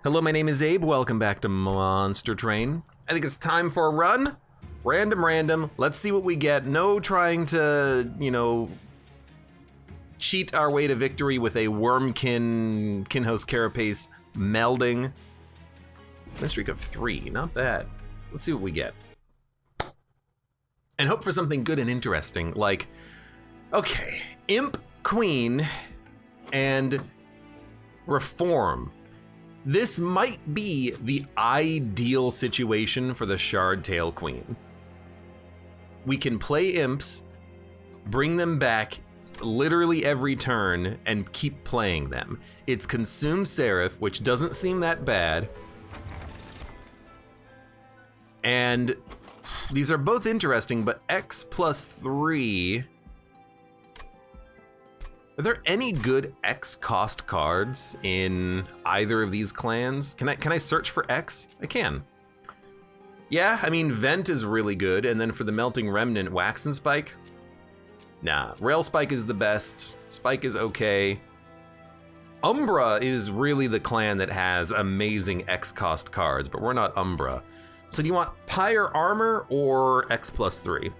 Hello, my name is Abe. Welcome back to Monster Train. I think it's time for a run. Random. Let's see what we get. No trying to, cheat our way to victory with a Wormkin Kinhost Carapace melding. Win streak of 3, not bad. Let's see what we get. And hope for something good and interesting, like, okay, Imp Queen and Reform. This might be the ideal situation for the Shardtail Queen. We can play imps, bring them back literally every turn, and keep playing them. It's Consume Seraph, which doesn't seem that bad. And these are both interesting, but X plus 3... Are there any good X cost cards in either of these clans? Can I search for X? I can. Yeah, I mean, Vent is really good, and then for the Melting Remnant, Wax and Spike? Nah, Rail Spike is the best, Spike is okay. Umbra is really the clan that has amazing X cost cards, but we're not Umbra. So do you want Pyre Armor or X plus 3?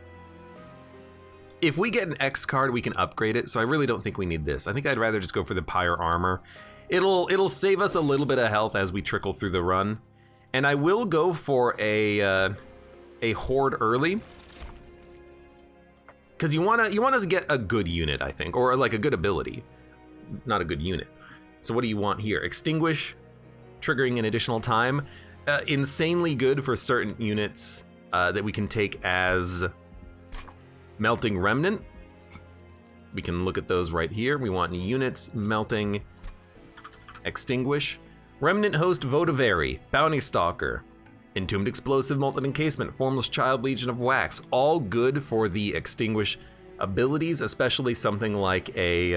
If we get an X card, we can upgrade it, so I really don't think we need this. I think I'd rather just go for the Pyre Armor. It'll save us a little bit of health as we trickle through the run. And I will go for a Horde early. Because you want us to get a good unit, I think, or like a good ability, not a good unit. So what do you want here? Extinguish, triggering an additional time. Insanely good for certain units that we can take as Melting Remnant. We can look at those right here. We want units, Melting, Extinguish. Remnant Host Votivary, Bounty Stalker, Entombed Explosive, Molten Encasement, Formless Child, Legion of Wax. All good for the Extinguish abilities, especially something like a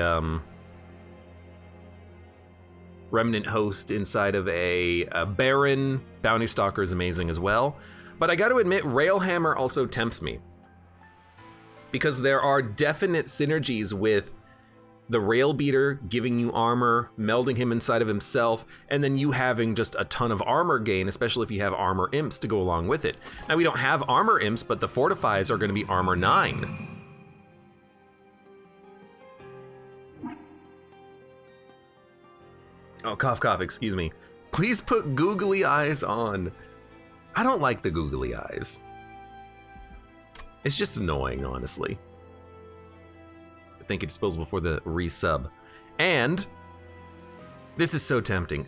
Remnant Host inside of a Baron. Bounty Stalker is amazing as well. But I gotta admit, Railhammer also tempts me, because there are definite synergies with the Rail Beater giving you armor, melding him inside of himself, and then you having just a ton of armor gain, especially if you have armor imps to go along with it. Now, we don't have armor imps, but the Fortifies are going to be armor 9. Oh, cough, excuse me. Please put googly eyes on. I don't like the googly eyes. It's just annoying, honestly. Thank you, Disposable, for the resub. And this is so tempting.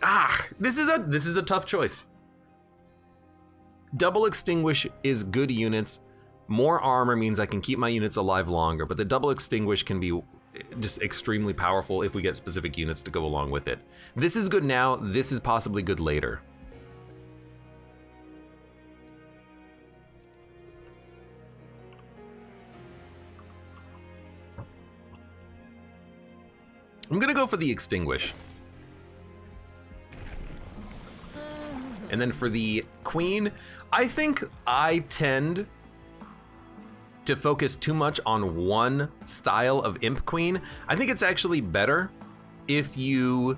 This is a tough choice. Double Extinguish is good units. More armor means I can keep my units alive longer, but the Double Extinguish can be just extremely powerful if we get specific units to go along with it. This is good now, this is possibly good later. I'm gonna go for the Extinguish. And then for the Queen, I think I tend to focus too much on one style of Imp Queen. I think it's actually better if you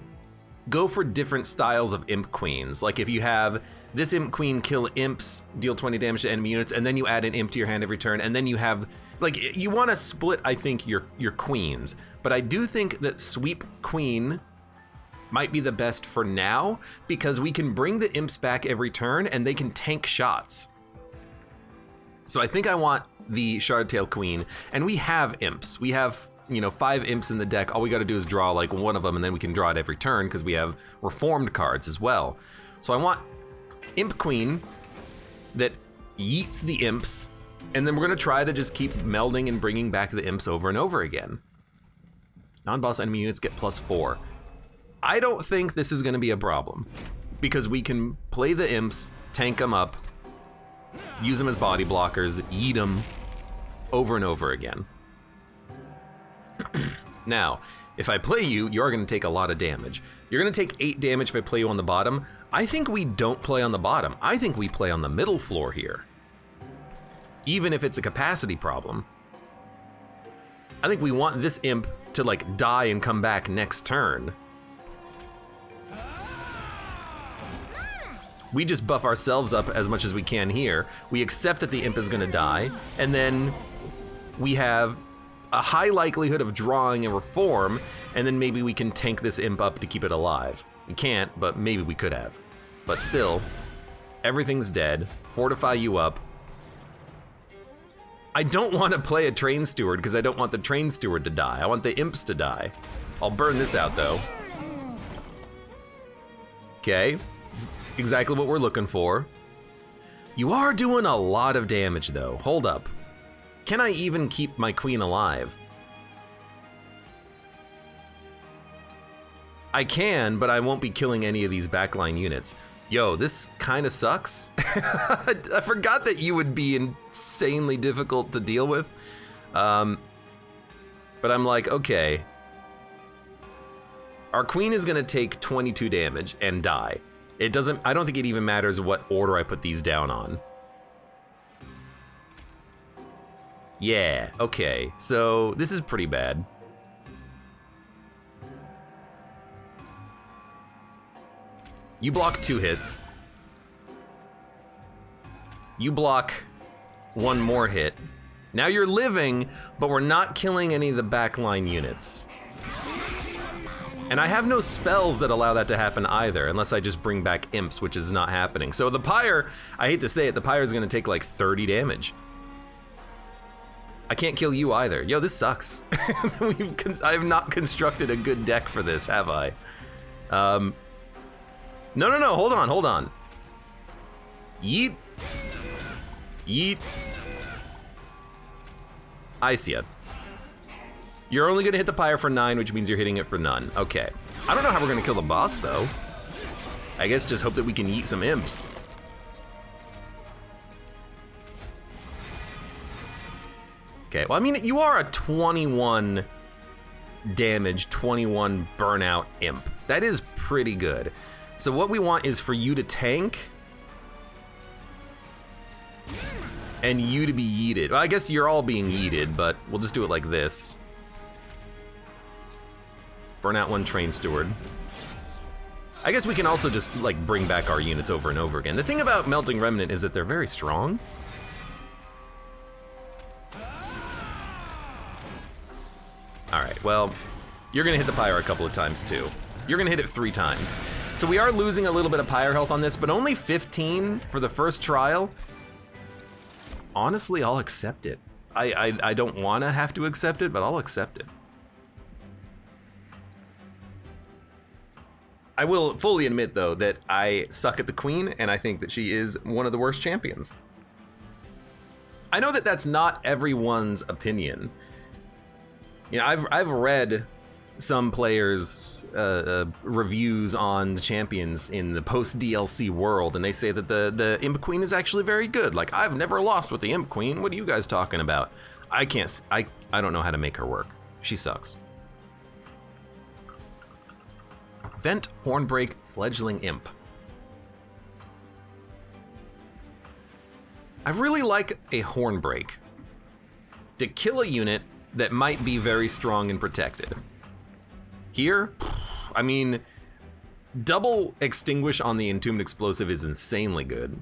go for different styles of Imp Queens. Like if you have this Imp Queen kill imps, deal 20 damage to enemy units, and then you add an imp to your hand every turn, and then you have, like, you want to split, I think, your queens. But I do think that Sweep Queen might be the best for now, because we can bring the imps back every turn and they can tank shots. So I think I want the Shardtail Queen, and we have imps. We have, 5 imps in the deck. All we gotta do is draw like one of them, and then we can draw it every turn because we have Reformed cards as well. So I want Imp Queen that yeets the imps, and then we're gonna try to just keep melding and bringing back the imps over and over again. Non-boss enemy units get +4. I don't think this is gonna be a problem, because we can play the imps, tank them up, use them as body blockers, yeet them over and over again. Now, if I play you, you're gonna take a lot of damage. You're gonna take 8 damage if I play you on the bottom. I think we don't play on the bottom. I think we play on the middle floor here, even if it's a capacity problem. I think we want this imp to like die and come back next turn. We just buff ourselves up as much as we can here. We accept that the imp is gonna die, and then we have a high likelihood of drawing a reform, and then maybe we can tank this imp up to keep it alive. We can't, but maybe we could have. But still, everything's dead. Fortify you up. I don't want to play a train steward because I don't want the train steward to die. I want the imps to die. I'll burn this out though. Okay, it's exactly what we're looking for. You are doing a lot of damage though. Hold up. Can I even keep my queen alive? I can, but I won't be killing any of these backline units. Yo, this kind of sucks. I forgot that you would be insanely difficult to deal with. But I'm like, okay. Our queen is gonna take 22 damage and die. It doesn't, I don't think it even matters what order I put these down on. Yeah, okay, so this is pretty bad. You block 2 hits. You block 1 more hit. Now you're living, but we're not killing any of the backline units. And I have no spells that allow that to happen either, unless I just bring back imps, which is not happening. So the pyre, I hate to say it, the pyre is gonna take like 30 damage. I can't kill you either. Yo, this sucks. I have not constructed a good deck for this, have I? No, hold on. Yeet. Yeet. I see ya. You're only gonna hit the pyre for 9, which means you're hitting it for none. Okay. I don't know how we're gonna kill the boss though. I guess just hope that we can yeet some imps. Okay, well, I mean, you are a 21 damage, 21 burnout imp. That is pretty good. So what we want is for you to tank and you to be yeeted. Well, I guess you're all being yeeted, but we'll just do it like this. Burn out 1 train steward. I guess we can also just like bring back our units over and over again. The thing about Melting Remnant is that they're very strong. All right, well, you're gonna hit the pyre a couple of times too. You're gonna hit it 3 times. So we are losing a little bit of pyre health on this, but only 15 for the first trial. Honestly, I'll accept it. I don't wanna have to accept it, but I'll accept it. I will fully admit though that I suck at the queen and I think that she is one of the worst champions. I know that that's not everyone's opinion. You know, I've read some players' reviews on the champions in the post-DLC world, and they say that the Imp Queen is actually very good. Like, I've never lost with the Imp Queen. What are you guys talking about? I don't know how to make her work. She sucks. Vent Hornbreak Fledgling Imp. I really like a Hornbreak to kill a unit that might be very strong and protected. Here, I mean, double extinguish on the Entombed Explosive is insanely good.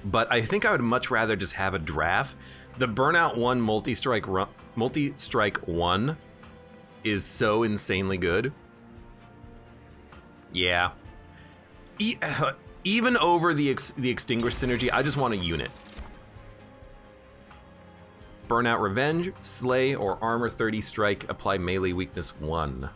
But I think I would much rather just have a draft. The Burnout 1 multi-strike 1 is so insanely good. Yeah. Even over the Extinguish synergy, I just want a unit. Burnout Revenge, Slay, or Armor 30 Strike, apply melee weakness 1.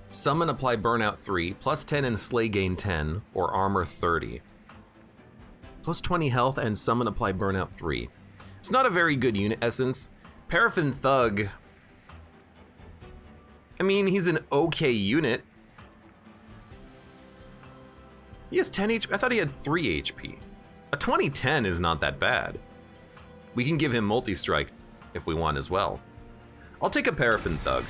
Summon, apply Burnout 3, plus 10 and Slay gain 10, or Armor 30. Plus 20 health and Summon, apply Burnout 3. It's not a very good unit essence. Paraffin Thug, I mean, he's an okay unit. He has 10 HP, I thought he had 3 HP. A 2010 is not that bad. We can give him multi-strike if we want as well. I'll take a Paraffin Thug.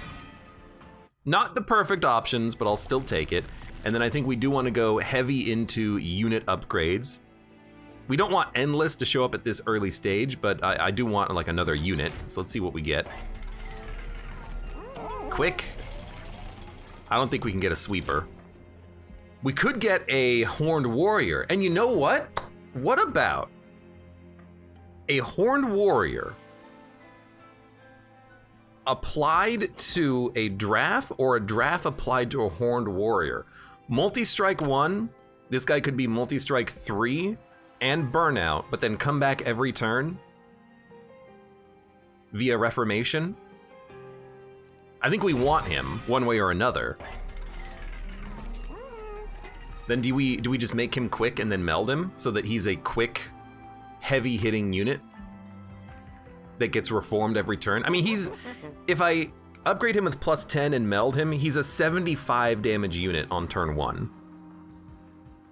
Not the perfect options, but I'll still take it. And then I think we do want to go heavy into unit upgrades. We don't want Endless to show up at this early stage, but I do want like another unit. So let's see what we get. Quick. I don't think we can get a sweeper. We could get a Horned Warrior. And you know what? What about a Horned Warrior applied to a draft or a draft applied to a Horned Warrior? Multi-strike 1, this guy could be multi-strike 3 and burnout, but then come back every turn via Reformation. I think we want him one way or another. Then do we just make him quick and then meld him so that he's a quick, heavy hitting unit that gets reformed every turn? I mean, if I upgrade him with plus 10 and meld him, he's a 75 damage unit on turn 1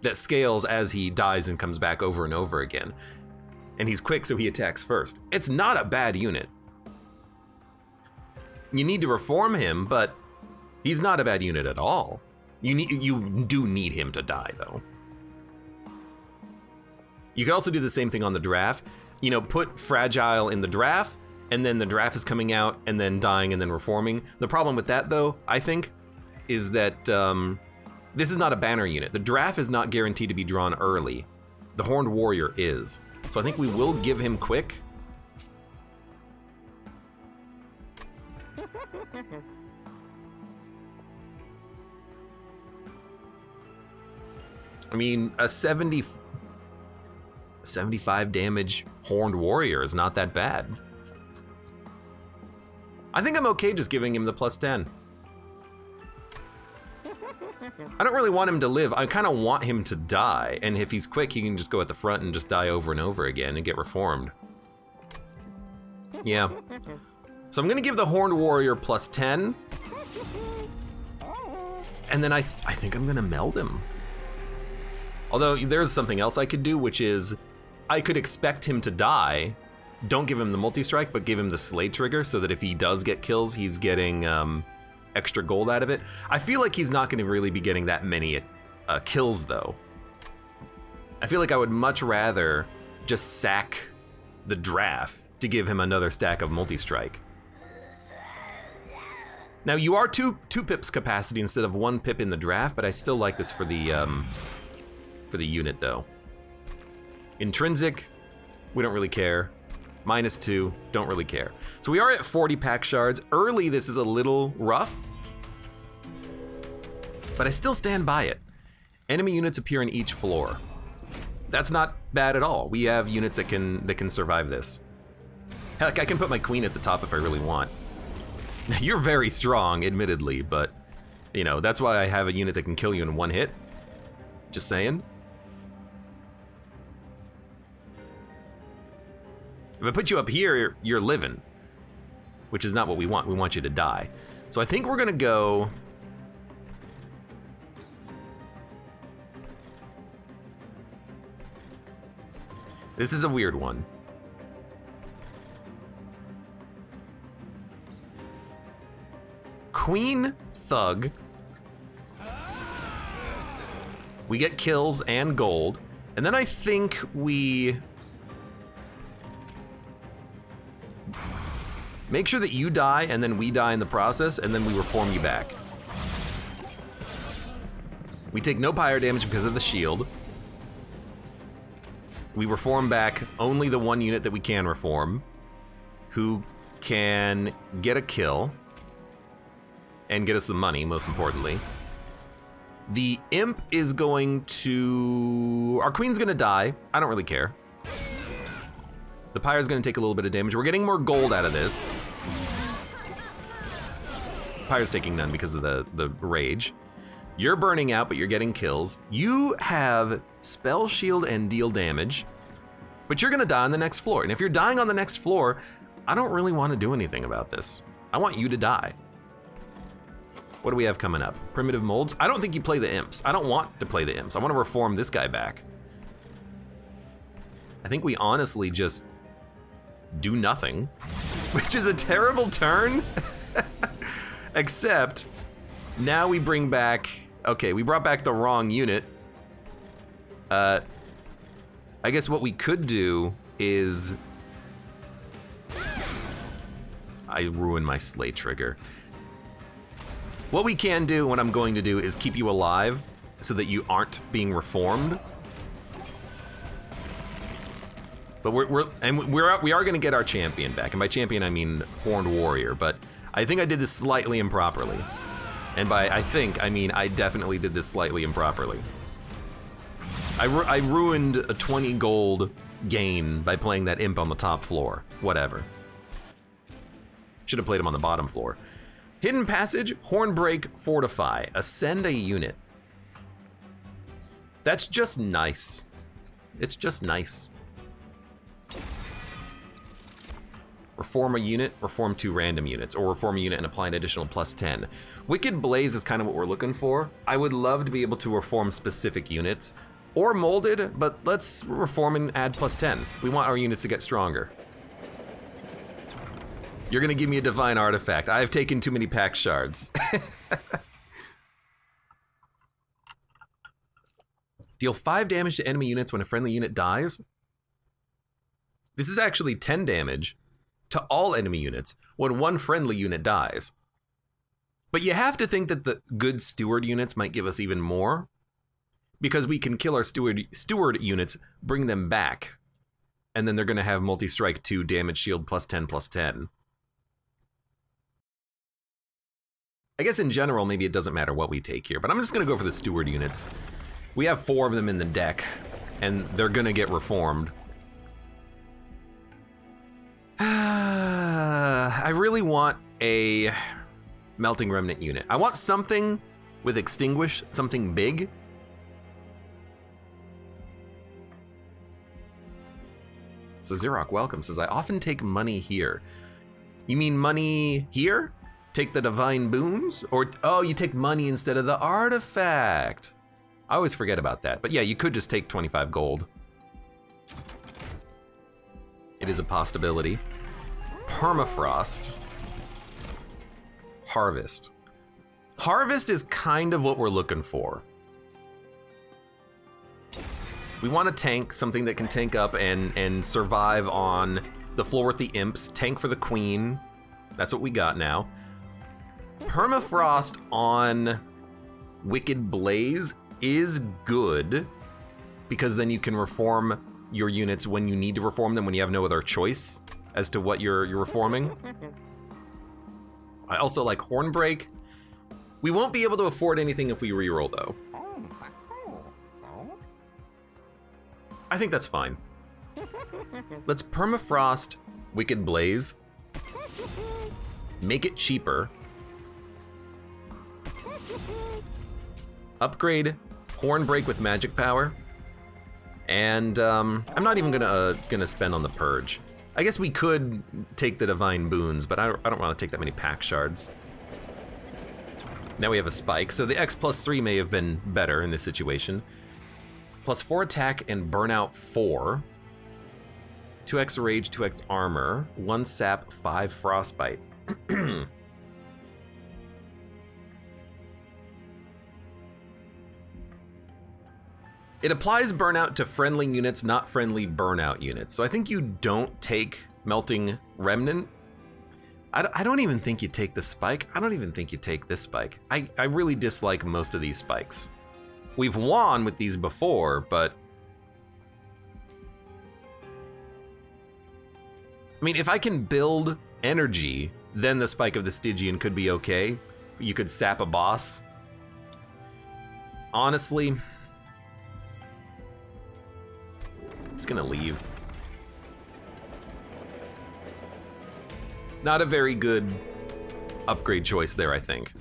that scales as he dies and comes back over and over again. And he's quick, so he attacks first. It's not a bad unit. You need to reform him, but he's not a bad unit at all. You do need him to die, though. You could also do the same thing on the draft. You know, put Fragile in the draft, and then the draft is coming out, and then dying, and then reforming. The problem with that, though, I think, is that this is not a banner unit. The draft is not guaranteed to be drawn early. The Horned Warrior is. So I think we will give him quick. I mean, a 75 damage Horned Warrior is not that bad. I think I'm okay just giving him the plus 10. I don't really want him to live. I kind of want him to die. And if he's quick, he can just go at the front and just die over and over again and get reformed. Yeah. So I'm going to give the Horned Warrior plus 10. And then I think I'm going to meld him. Although there's something else I could do, which is I could expect him to die. Don't give him the multi-strike, but give him the Slay trigger so that if he does get kills, he's getting extra gold out of it. I feel like he's not going to really be getting that many kills, though. I feel like I would much rather just sack the draft to give him another stack of multi-strike. Now, you are two pips capacity instead of 1 pip in the draft, but I still like this for the unit, though. Intrinsic, we don't really care. -2, don't really care. So we are at 40 pack shards. Early, this is a little rough, but I still stand by it. Enemy units appear in each floor. That's not bad at all. We have units that can survive this. Heck, I can put my queen at the top if I really want. You're very strong, admittedly, but you know, that's why I have a unit that can kill you in 1 hit. Just saying. If I put you up here, you're living, which is not what we want. We want you to die. So I think we're gonna go. This is a weird one. Queen Thug. We get kills and gold. And then I think we make sure that you die and then we die in the process, and then we reform you back. We take no pyre damage because of the shield. We reform back only the 1 unit that we can reform, who can get a kill and get us the money, most importantly. The imp is going to... Our queen's gonna die. I don't really care. The pyre's gonna take a little bit of damage. We're getting more gold out of this. Pyre's taking none because of the rage. You're burning out, but you're getting kills. You have spell shield and deal damage, but you're gonna die on the next floor. And if you're dying on the next floor, I don't really want to do anything about this. I want you to die. What do we have coming up? Primitive molds? I don't think you play the imps. I don't want to play the imps. I want to reform this guy back. I think we honestly just do nothing, which is a terrible turn. Except now we bring back, okay, we brought back the wrong unit. I guess what we could do is, I ruined my Slay trigger. What we can do, what I'm going to do, is keep you alive so that you aren't being reformed. But we are going to get our champion back, and by champion I mean Horned Warrior. But I think I did this slightly improperly, and by I think I mean I definitely did this slightly improperly. I ruined a 20 gold gain by playing that imp on the top floor. Whatever. Should have played him on the bottom floor. Hidden Passage, Hornbreak, Fortify, Ascend a unit. That's just nice. It's just nice. Reform a unit, reform 2 random units, or reform a unit and apply an additional +10. Wicked Blaze is kind of what we're looking for. I would love to be able to reform specific units, or molded, but let's reform and add +10. We want our units to get stronger. You're gonna give me a divine artifact. I've taken too many pack shards. Deal 5 damage to enemy units when a friendly unit dies. This is actually 10 damage to all enemy units when one friendly unit dies. But you have to think that the good steward units might give us even more, because we can kill our steward units, bring them back, and then they're going to have multi-strike 2 damage shield +10/+10. I guess in general, maybe it doesn't matter what we take here, but I'm just going to go for the steward units. We have 4 of them in the deck, and they're going to get reformed. I really want a Melting Remnant unit. I want something with Extinguish, something big. So Xerox Welcome says, I often take money here. You mean money here? Take the divine boons? Or, oh, you take money instead of the artifact. I always forget about that. But yeah, you could just take 25 gold. It is a possibility. Permafrost. Harvest. Harvest is kind of what we're looking for. We want a tank, something that can tank up and survive on the floor with the imps. Tank for the queen. That's what we got now. Permafrost on Wicked Blaze is good, because then you can reform your units when you need to reform them, when you have no other choice as to what you're reforming. I also like Hornbreak. We won't be able to afford anything if we reroll, though. I think that's fine. Let's Permafrost Wicked Blaze. Make it cheaper. Upgrade Hornbreak with magic power. And I'm not even gonna spend on the Purge. I guess we could take the divine boons, but I don't want to take that many pack shards. Now we have a spike, so the X+3 may have been better in this situation. +4 attack and burnout 4. 2x rage, 2x armor, 1 sap, 5 frostbite. It applies burnout to friendly units, not friendly burnout units. So I think you don't take Melting Remnant. I don't even think you take the spike. I don't even think you take this spike. I really dislike most of these spikes. We've won with these before, but I mean, if I can build energy, then the spike of the Stygian could be okay. You could sap a boss. Honestly, it's gonna leave. Not a very good upgrade choice there, I think.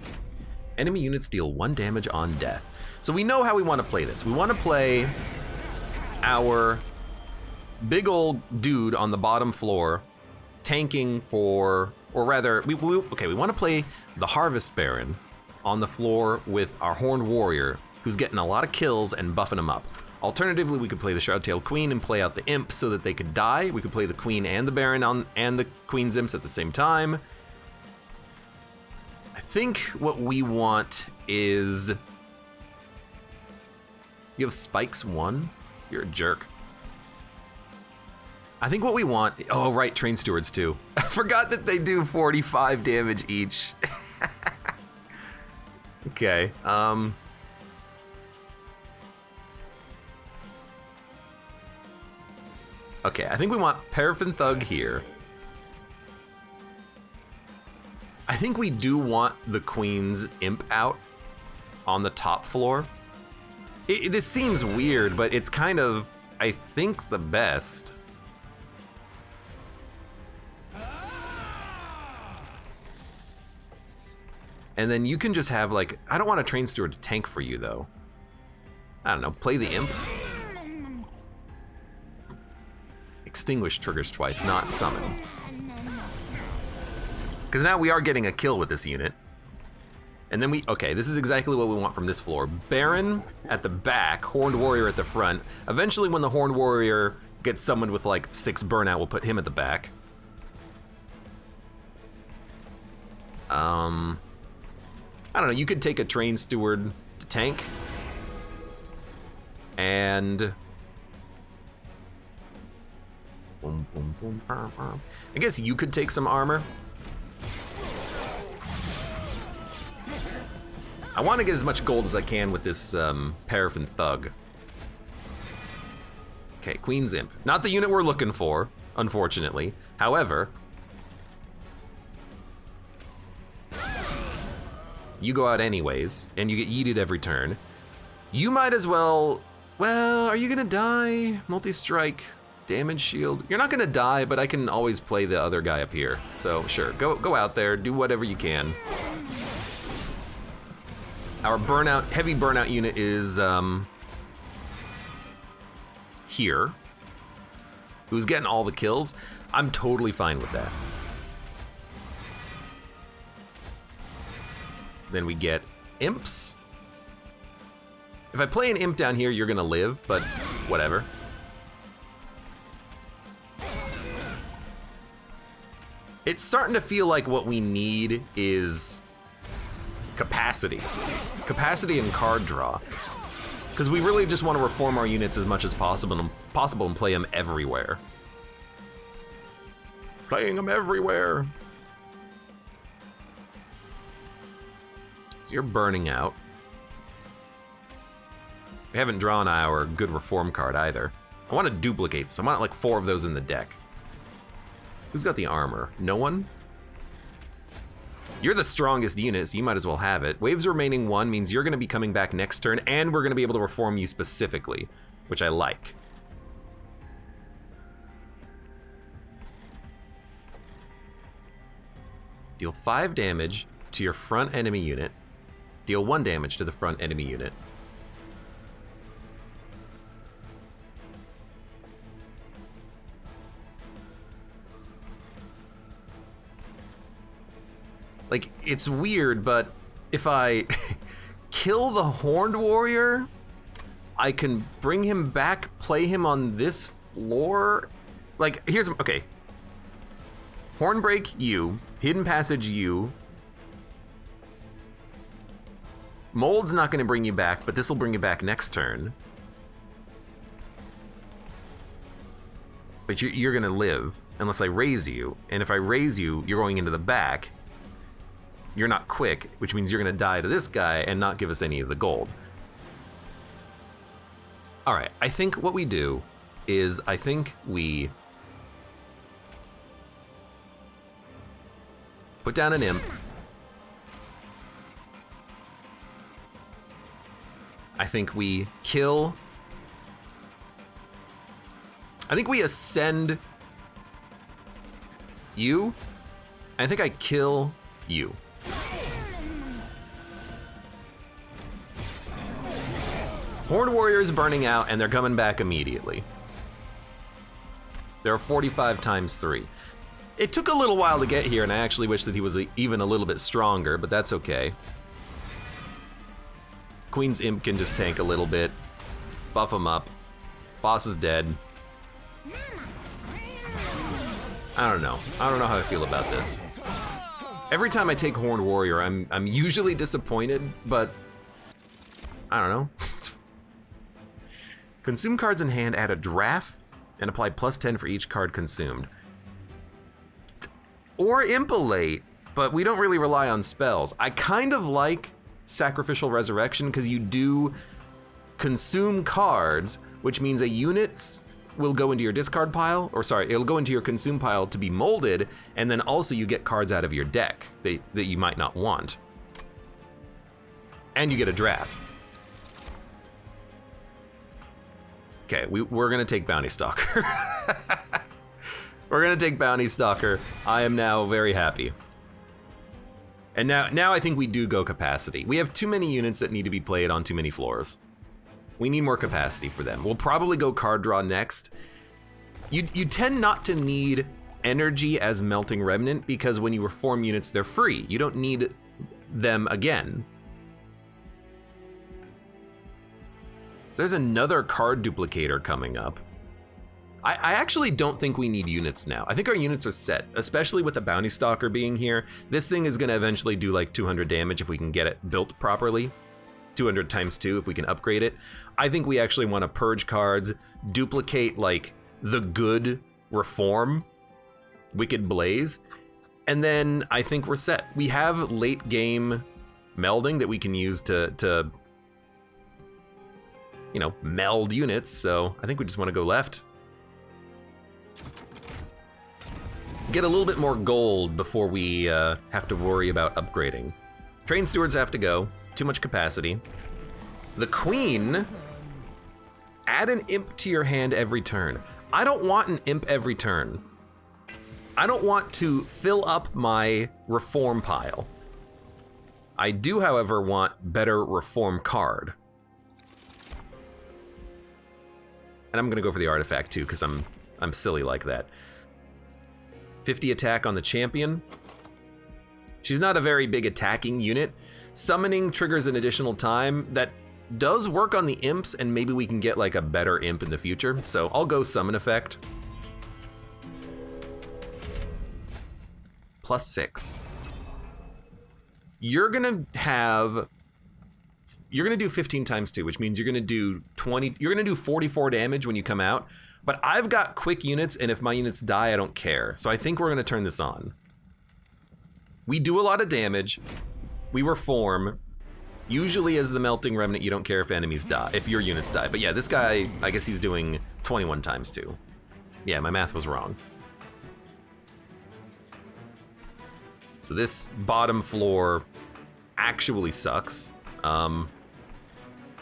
Enemy units deal 1 damage on death. So we know how we want to play this. We want to play our big old dude on the bottom floor, tanking for, or rather, we want to play the Harvest Baron on the floor with our Horned Warrior, who's getting a lot of kills and buffing him up. Alternatively, we could play the Shroud-tailed Queen and play out the imp so that they could die. We could play the Queen and the Baron and the Queen's imps at the same time. I think what we want is... You have Spikes 1? You're a jerk. I think what we want... Oh, right, Train Stewards too. I forgot that they do 45 damage each. Okay, okay, I think we want Paraffin Thug here. I think we do want the Queen's Imp out on the top floor. This seems weird, but it's kind of, I think, the best. And then you can just have, like, I don't want a train steward to tank for you, though. I don't know, play the Imp. Extinguish triggers twice, not summon. Because now we are getting a kill with this unit. And then okay, this is exactly what we want from this floor. Baron at the back, Horned Warrior at the front. Eventually when the Horned Warrior gets summoned with like 6 burnout, we'll put him at the back. I don't know, you could take a train steward to tank. And I guess you could take some armor. I want to get as much gold as I can with this Paraffin Thug. Okay, Queen's Imp. Not the unit we're looking for, unfortunately. However, you go out anyways, and you get yeeted every turn. You might as well are you gonna die? Multi-strike, damage shield. You're not gonna die, but I can always play the other guy up here. So sure, go out there, do whatever you can. Our heavy burnout unit is here. Who's getting all the kills? I'm totally fine with that. Then we get imps. If I play an imp down here, you're gonna live, but whatever. It's starting to feel like what we need is capacity. Capacity and card draw. Because we really just want to reform our units as much as possible and play them everywhere. Playing them everywhere. So you're burning out. We haven't drawn our good reform card either. I want to duplicate this. I want like 4 of those in the deck. Who's got the armor? No one? You're the strongest unit, so you might as well have it. Waves remaining 1 means you're going to be coming back next turn, and we're going to be able to reform you specifically, which I like. Deal 5 damage to your front enemy unit. Deal 1 damage to the front enemy unit. Like, it's weird, but if I kill the Horned Warrior, I can bring him back, play him on this floor. Like, okay. Hornbreak, you. Hidden Passage, you. Mold's not going to bring you back, but this will bring you back next turn. But you're going to live, unless I raise you. And if I raise you, you're going into the back. You're not quick, which means you're going to die to this guy and not give us any of the gold. All right, I think what we do is I think we put down an imp. I think we kill. I think we ascend you. I think I kill you. Horned Warrior is burning out, and they're coming back immediately. There are 45 times 3. It took a little while to get here, and I actually wish that he was even a little bit stronger, but that's okay. Queen's Imp can just tank a little bit. Buff him up. Boss is dead. I don't know. I don't know how I feel about this. Every time I take Horned Warrior, I'm usually disappointed, but I don't know. Consume cards in hand, add a draft, and apply +10 for each card consumed. Or Impolate, but we don't really rely on spells. I kind of like Sacrificial Resurrection because you do consume cards, which means a unit will go into your discard pile, or sorry, it'll go into your consume pile to be molded, and then also you get cards out of your deck that you might not want. And you get a draft. Okay, we're gonna take Bounty Stalker. We're gonna take Bounty Stalker. I am now very happy. And now I think we do go capacity. We have too many units that need to be played on too many floors. We need more capacity for them. We'll probably go card draw next. You tend not to need energy as Melting Remnant because when you reform units, they're free. You don't need them again. So there's another card duplicator coming up. I actually don't think we need units now. I think our units are set, especially with the Bounty Stalker being here. This thing is gonna eventually do like 200 damage if we can get it built properly. 200 times 2 if we can upgrade it. I think we actually wanna purge cards, duplicate like the good reform, Wicked Blaze, and then I think we're set. We have late game melding that we can use to you know, meld units, so I think we just wanna go left. Get a little bit more gold before we have to worry about upgrading. Train stewards have to go, too much capacity. The queen, add an imp to your hand every turn. I don't want an imp every turn. I don't want to fill up my reform pile. I do, however, want better reform card. And I'm gonna go for the artifact too, because I'm silly like that. 50 attack on the champion. She's not a very big attacking unit. Summoning triggers an additional time. That does work on the imps, and maybe we can get like a better imp in the future. So I'll go summon effect. +6. You're gonna do 15 times 2, which means you're gonna do 20, you're gonna do 44 damage when you come out. But I've got quick units, and if my units die, I don't care. So I think we're gonna turn this on. We do a lot of damage. We reform. Usually as the Melting Remnant, you don't care if enemies die, if your units die. But yeah, this guy, I guess he's doing 21 times 2. Yeah, my math was wrong. So this bottom floor actually sucks. I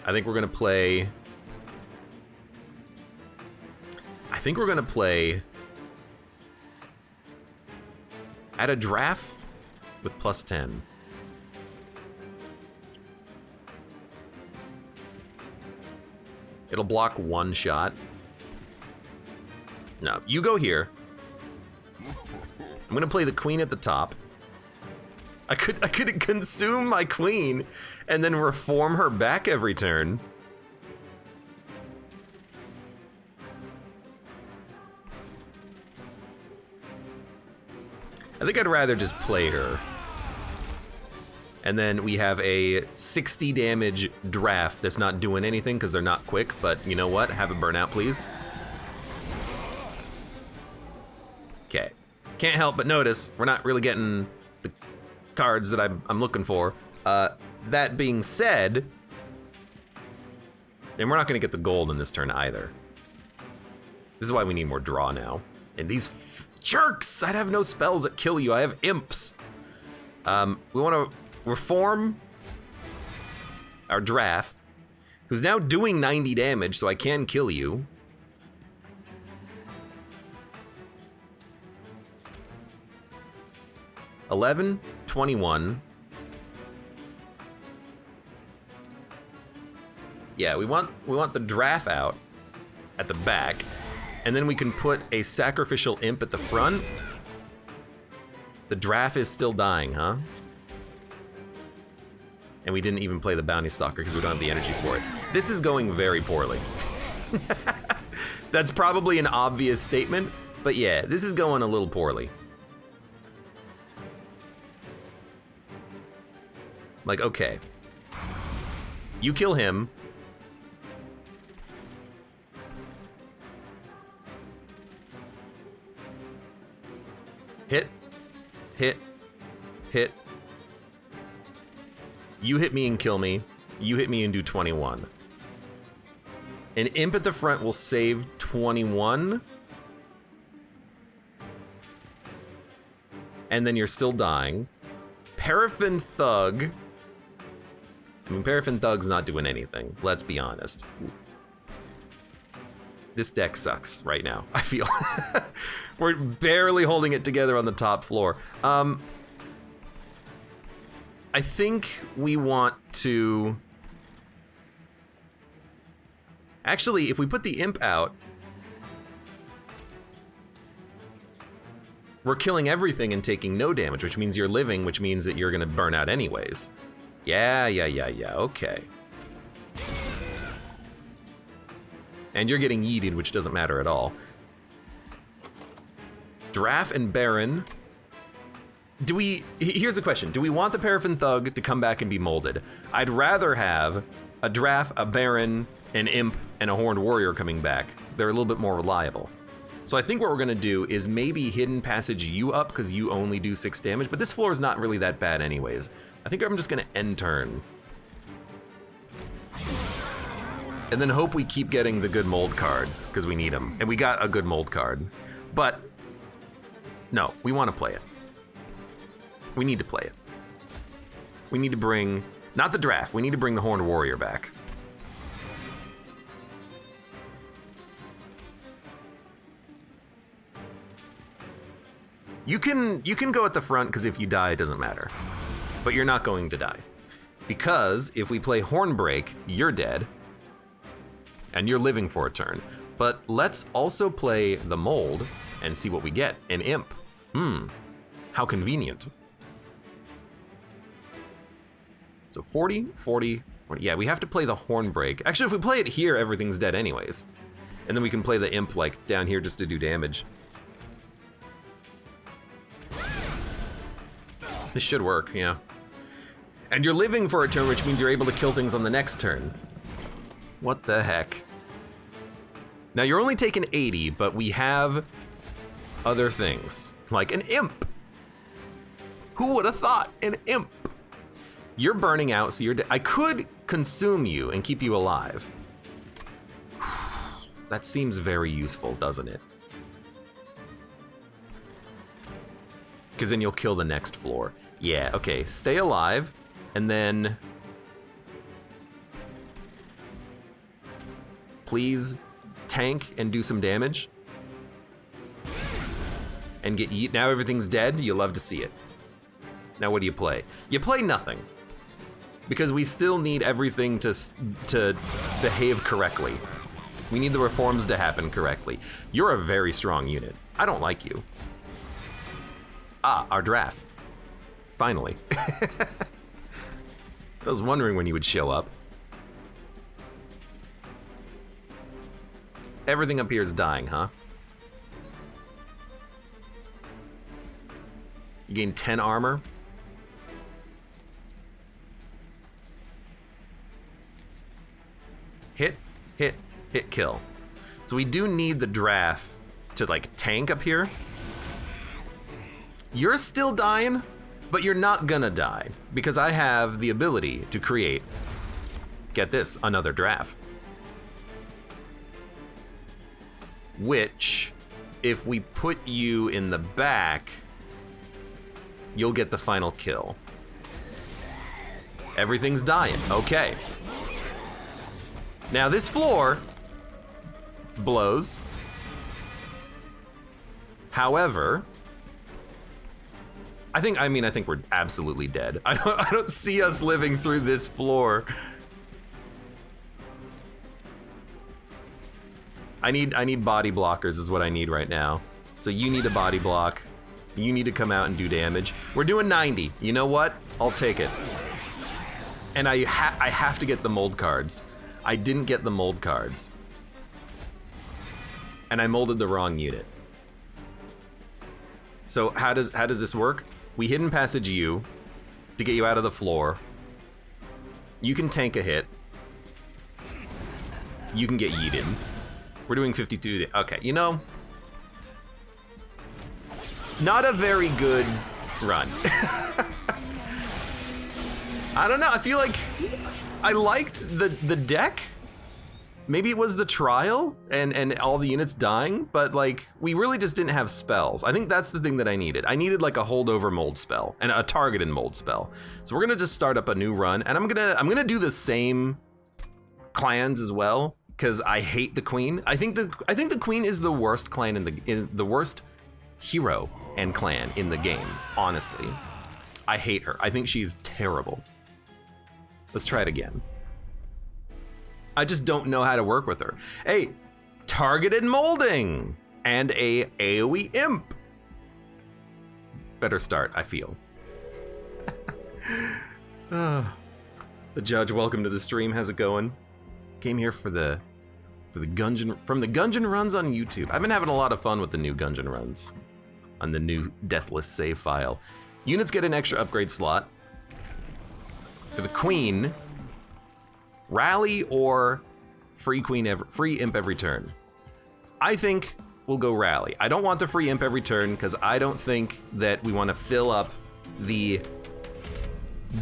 think we're gonna play... at a draft with +10. It'll block one shot. No, you go here. I'm gonna play the queen at the top. I could consume my queen and then reform her back every turn. I think I'd rather just play her. And then we have a 60 damage draft that's not doing anything because they're not quick, but you know what? Have a burnout, please. Okay. Can't help but notice we're not really getting the cards that I'm looking for. That being said, and we're not gonna get the gold in this turn either. This is why we need more draw now. And these jerks! I'd have no spells that kill you. I have imps. We want to reform our draft, who's now doing 90 damage, so I can kill you. $11, 21. Yeah, we want the draft out at the back. And then we can put a sacrificial imp at the front. The draft is still dying, huh? And we didn't even play the Bounty Stalker because we don't have the energy for it. This is going very poorly. That's probably an obvious statement, but yeah, this is going a little poorly. Like, okay. You kill him. Hit, hit, hit. You hit me and kill me. You hit me and do 21. An imp at the front will save 21. And then you're still dying. Paraffin Thug. I mean, Paraffin Thug's not doing anything. Let's be honest. This deck sucks right now, I feel. We're barely holding it together on the top floor. I think we want to... Actually, if we put the imp out, we're killing everything and taking no damage, which means you're living, which means that you're gonna burn out anyways. Yeah, okay. And you're getting yeeted, which doesn't matter at all. Draff and Baron. Here's the question. Do we want the Paraffin Thug to come back and be molded? I'd rather have a Draff, a Baron, an Imp, and a Horned Warrior coming back. They're a little bit more reliable. So I think what we're gonna do is maybe Hidden Passage you up because you only do 6 damage, but this floor is not really that bad anyways. I think I'm just gonna end turn. And then hope we keep getting the good mold cards because we need them. And we got a good mold card. But no, we want to play it. We need to play it. We need to bring, not the Draft, we need to bring the Horned Warrior back. You can go at the front because if you die, it doesn't matter. But you're not going to die. Because if we play Hornbreak, you're dead. And you're living for a turn. But let's also play the mold and see what we get. An imp. How convenient. So 40, 40, 40. Yeah, we have to play the Hornbreak. Actually, if we play it here, everything's dead anyways. And then we can play the imp like down here just to do damage. This should work, yeah. And you're living for a turn, which means you're able to kill things on the next turn. What the heck? Now you're only taking 80, but we have other things, like an imp. Who would have thought? An imp. You're burning out, so you're I could consume you and keep you alive. That seems very useful, doesn't it? Because then you'll kill the next floor. Yeah, okay, stay alive, and then... Please tank and do some damage. And get yeet. Now everything's dead, you love to see it. Now what do you play? You play nothing. Because we still need everything to behave correctly. We need the reforms to happen correctly. You're a very strong unit. I don't like you. Ah, our draft. Finally. I was wondering when you would show up. Everything up here is dying, huh? You gain 10 armor. Hit, hit, hit, kill. So we do need the draft to like tank up here. You're still dying, but you're not gonna die because I have the ability to create, get this, another draft. Which, if we put you in the back, you'll get the final kill. Everything's dying, okay. Now this floor blows. However, I think we're absolutely dead. I don't see us living through this floor. I need body blockers is what I need right now. So you need a body block. You need to come out and do damage. We're doing 90. You know what? I'll take it. And I have to get the mold cards. I didn't get the mold cards. And I molded the wrong unit. So how does this work? We hidden passage you to get you out of the floor. You can tank a hit. You can get yeeted. We're doing 52. Okay, you know, not a very good run. I don't know, I feel like I liked the deck. Maybe it was the trial and all the units dying, but like we really just didn't have spells. I think that's the thing that I needed. I needed like a holdover mold spell and a targeted mold spell. So we're gonna just start up a new run, and I'm gonna do the same clans as well because I hate the queen. I think the queen is the worst clan in the worst hero and clan in the game. Honestly, I hate her. I think she's terrible. Let's try it again. I just don't know how to work with her. Hey, targeted molding and a AoE imp. Better start, I feel. The judge, welcome to the stream. How's it going? Came here for the Gungeon runs on YouTube. I've been having a lot of fun with the new Gungeon runs on the new Deathless save file. Units get an extra upgrade slot. For the queen, rally or free imp every turn. I think we'll go rally. I don't want the free imp every turn because I don't think that we want to fill up the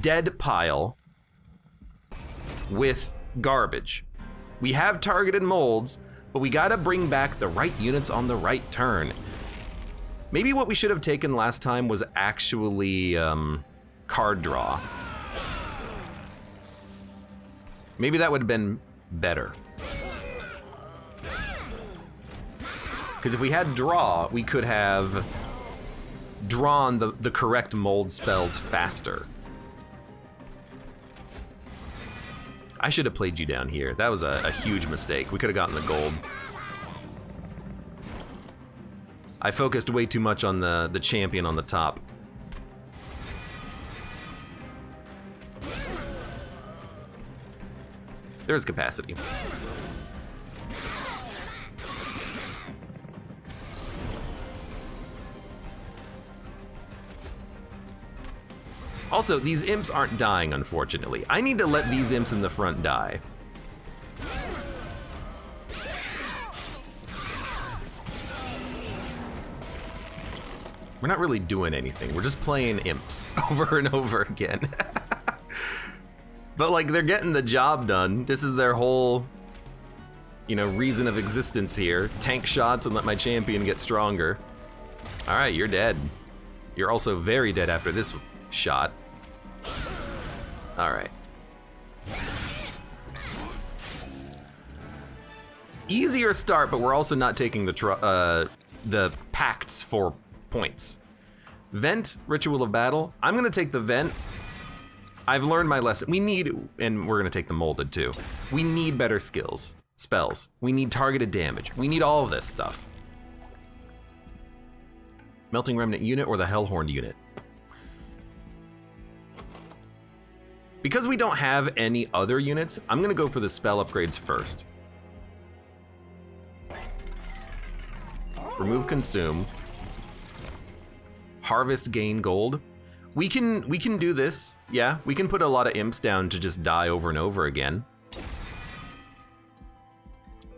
dead pile with garbage. We have targeted molds, but we gotta bring back the right units on the right turn. Maybe what we should have taken last time was actually card draw. Maybe that would have been better. Because if we had draw, we could have drawn the correct mold spells faster. I should have played you down here. That was a huge mistake. We could have gotten the gold. I focused way too much on the champion on the top. There's capacity. Also, these imps aren't dying, unfortunately. I need to let these imps in the front die. We're not really doing anything. We're just playing imps over and over again. But like, they're getting the job done. This is their whole, reason of existence here. Tank shots and let my champion get stronger. All right, you're dead. You're also very dead after this shot. All right. Easier start, but we're also not taking the pacts for points. Vent, Ritual of Battle. I'm gonna take the Vent. I've learned my lesson. We need, and we're gonna take the molded too. We need better spells. We need targeted damage. We need all of this stuff. Melting Remnant unit or the Hellhorn unit. Because we don't have any other units, I'm gonna go for the spell upgrades first. Remove Consume. Harvest, gain gold. We can do this. Yeah, we can put a lot of imps down to just die over and over again.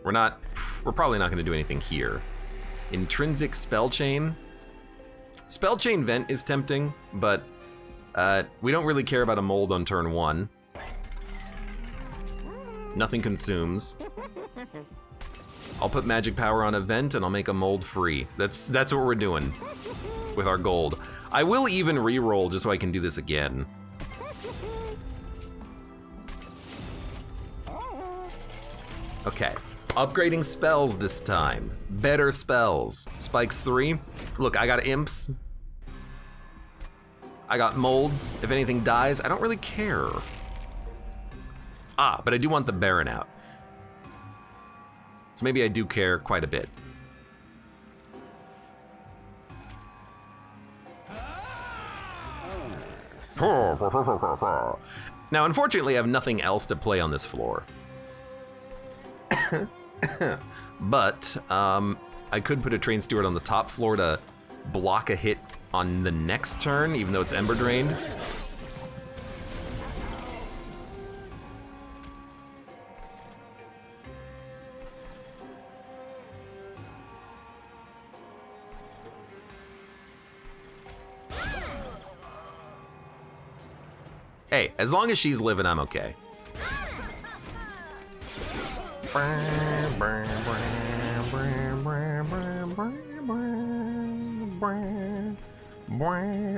We're probably not gonna do anything here. Intrinsic spell chain. Spell chain vent is tempting, but we don't really care about a mold on turn 1. Nothing consumes. I'll put magic power on a vent and I'll make a mold free. That's what we're doing with our gold. I will even re-roll just so I can do this again. Okay, upgrading spells this time. Better spells. Spikes 3. Look, I got imps. I got molds. If anything dies, I don't really care. Ah, but I do want the Baron out. So maybe I do care quite a bit. Now, unfortunately, I have nothing else to play on this floor. But I could put a Train Steward on the top floor to block a hit on the next turn, even though it's Ember Drained. Hey, as long as she's living, I'm okay.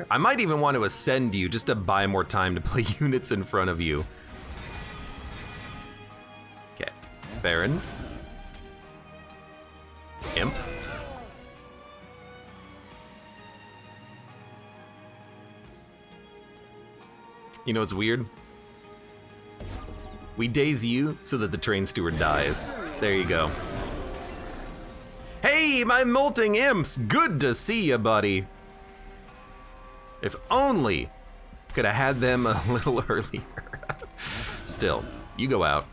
I might even want to ascend you just to buy more time to play units in front of you. Okay, Baron. Imp. You know what's weird? We daze you so that the train steward dies. There you go. Hey, my molting imps! Good to see you, buddy. If only could have had them a little earlier. Still, you go out.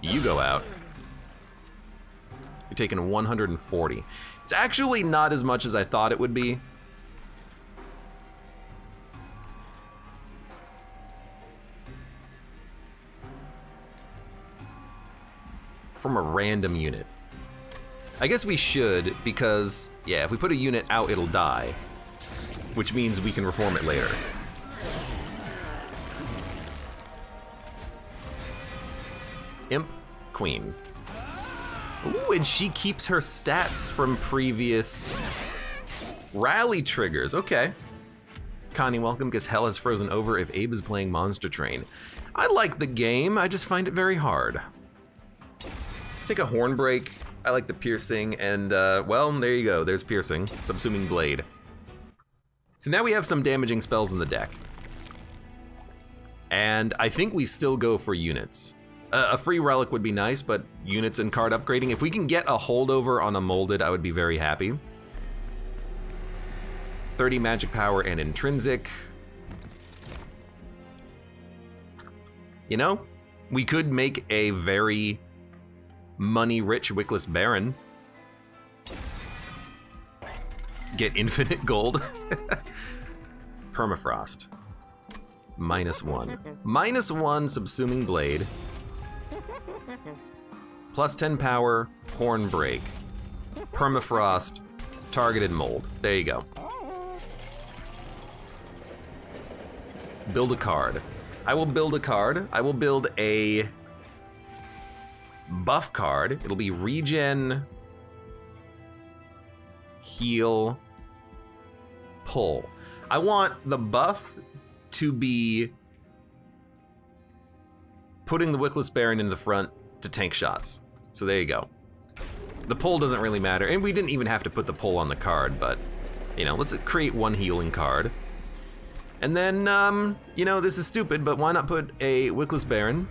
You go out. You're taking 140. It's actually not as much as I thought it would be. From a random unit. I guess we should, because, yeah, if we put a unit out, it'll die. Which means we can reform it later. Imp, Queen. Ooh, and she keeps her stats from previous rally triggers. Okay. Connie, welcome, because hell has frozen over if Abe is playing Monster Train. I like the game, I just find it very hard. Let's take a horn break. I like the piercing, and well, there you go. There's piercing. Subsuming blade. So now we have some damaging spells in the deck. And I think we still go for units. A free relic would be nice, but units and card upgrading. If we can get a holdover on a molded, I would be very happy. 30 magic power and intrinsic. You know, we could make a very money-rich Wickless Baron. Get infinite gold. Permafrost. -1. -1 subsuming blade. +10 power, horn break. Permafrost, targeted mold. There you go. Build a card. I will build a card. I will build a buff card. It'll be regen, heal, pull. I want the buff to be putting the Wickless Baron in the front to tank shots. So there you go. The pull doesn't really matter, and we didn't even have to put the pull on the card, but, you know, let's create one healing card. And then, you know, this is stupid, but why not put a Wickless Baron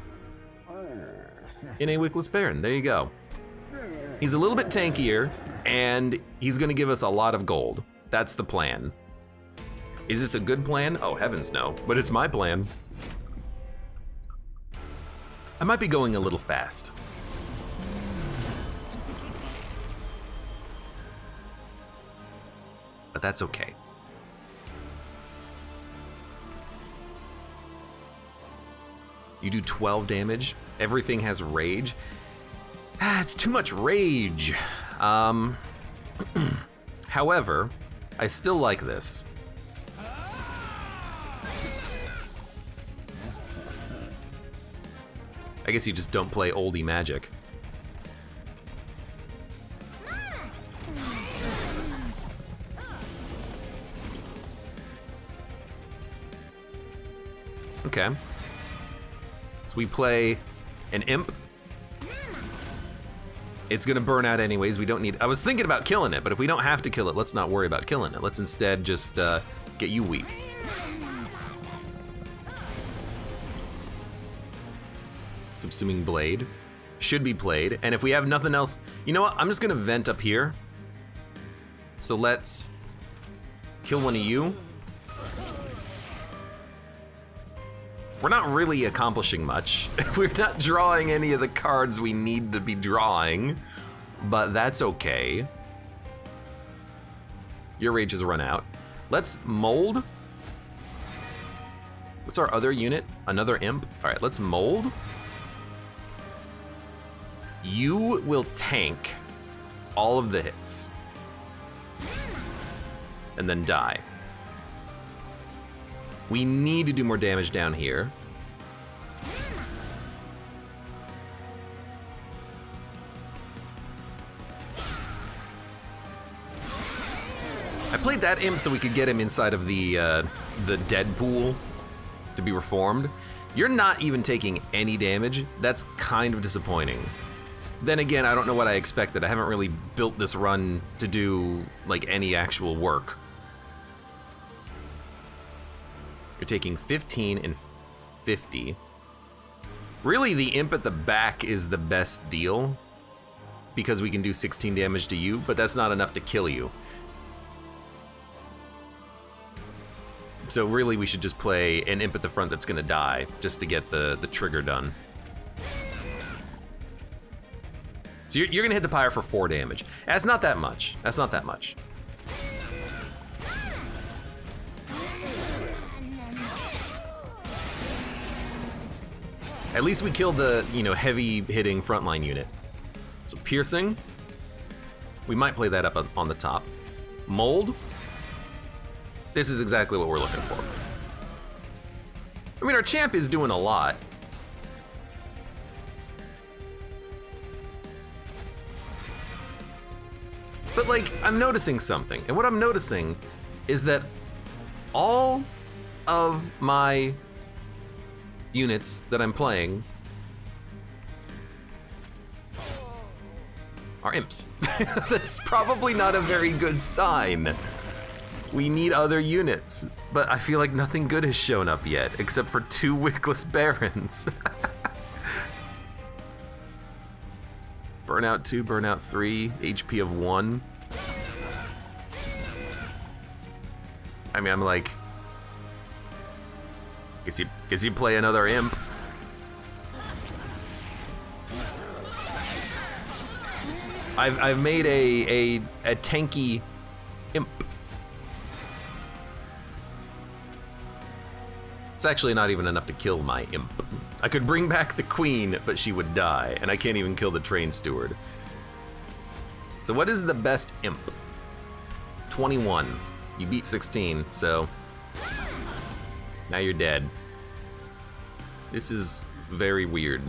in a Wickless Baron? There you go. He's a little bit tankier, and he's gonna give us a lot of gold. That's the plan. Is this a good plan? Oh, heavens no, but it's my plan. I might be going a little fast. But that's okay. You do 12 damage. Everything has rage. Ah, it's too much rage. However, I still like this. I guess you just don't play oldie magic. Okay. So we play an imp. It's gonna burn out anyways. We don't need. I was thinking about killing it, but if we don't have to kill it, let's not worry about killing it. Let's instead just get you weak. Subsuming blade should be played, and if we have nothing else, you know what? I'm just gonna vent up here. So let's kill one of you. We're not really accomplishing much. We're not drawing any of the cards we need to be drawing, but that's okay. Your rage has run out. Let's mold. What's our other unit? Another imp? All right, let's mold. You will tank all of the hits and then die. We need to do more damage down here. played that imp so we could get him inside of the dead pool to be reformed. You're not even taking any damage. That's kind of disappointing. Then again, I don't know what I expected. I haven't really built this run to do like any actual work. You're taking 15 and 50. Really, the imp at the back is the best deal because we can do 16 damage to you, but that's not enough to kill you. So really, we should just play an imp at the front that's gonna die just to get the trigger done. So you're gonna hit the pyre for 4 damage. That's not that much. That's not that much. At least we killed the, heavy hitting frontline unit. So piercing, we might play that up on the top. Mold, this is exactly what we're looking for. I mean, our champ is doing a lot. But like, I'm noticing something, and what I'm noticing is that all of my units that I'm playing are imps. That's probably not a very good sign. We need other units, but I feel like nothing good has shown up yet, except for 2 wickless barons. Burnout 2, Burnout 3, HP of 1. I mean, I'm like, guess you play another imp. I've made a tanky imp. It's actually not even enough to kill my imp. I could bring back the queen, but she would die, and I can't even kill the train steward. So what is the best imp? 21. You beat 16, so now you're dead. This is very weird.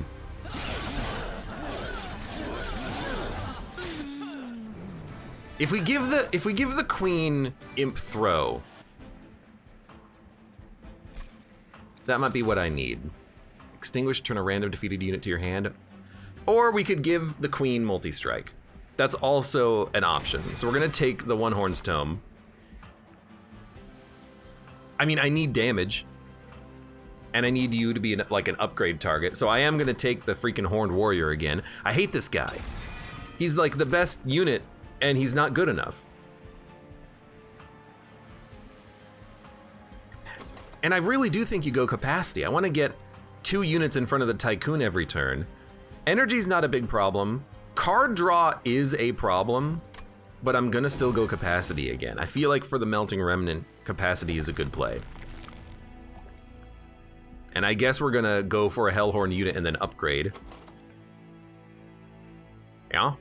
If we give the queen imp throw, that might be what I need. Extinguish, turn a random defeated unit to your hand. Or we could give the queen multi-strike. That's also an option. So we're gonna take the One Horn's Tome. I mean, I need damage. And I need you to be like an upgrade target. So I am gonna take the freaking Horned Warrior again. I hate this guy. He's like the best unit, and he's not good enough. Capacity. And I really do think you go capacity. I wanna get 2 units in front of the Tycoon every turn. Energy's not a big problem. Card draw is a problem, but I'm gonna still go capacity again. I feel like for the Melting Remnant, capacity is a good play. And I guess we're gonna go for a Hellhorn unit and then upgrade. Yeah?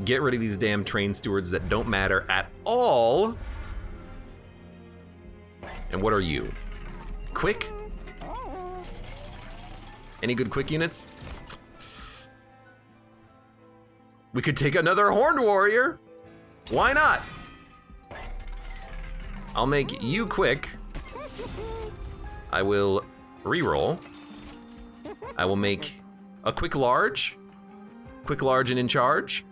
Get rid of these damn train stewards that don't matter at all. And what are you? Quick? Any good quick units? We could take another Horned Warrior. Why not? I'll make you quick. I will reroll. I will make a quick large and in charge.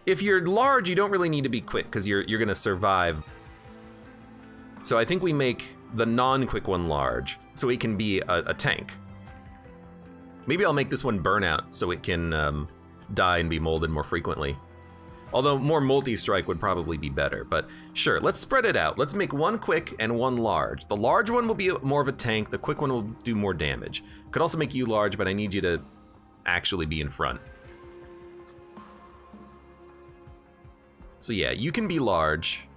If you're large, you don't really need to be quick because you're gonna survive. So I think we make the non-quick one large so it can be a tank. Maybe I'll make this one burnout so it can die and be molded more frequently. Although more multi-strike would probably be better, but sure, let's spread it out. Let's make 1 quick and 1 large. The large one will be more of a tank, the quick one will do more damage. Could also make you large, but I need you to actually be in front. So yeah, you can be large.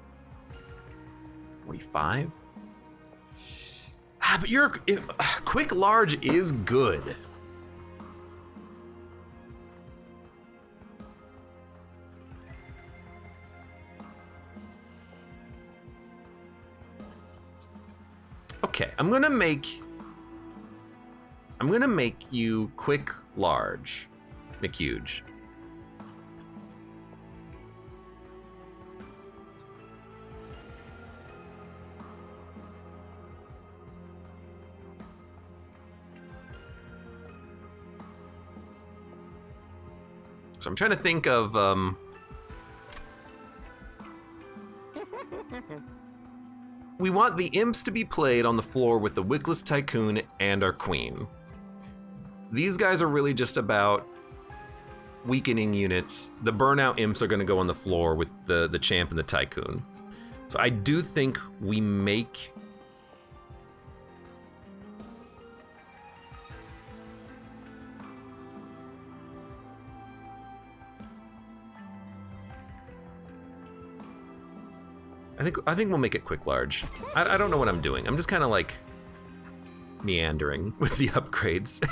45? But quick large is good. Okay, I'm gonna make you quick large, McHuge. So I'm trying to think of, we want the imps to be played on the floor with the Wickless Tycoon and our queen. These guys are really just about weakening units. The burnout imps are gonna go on the floor with the champ and the tycoon. So I do think we make... I think we'll make it quick large. I don't know what I'm doing. I'm just kind of like meandering with the upgrades.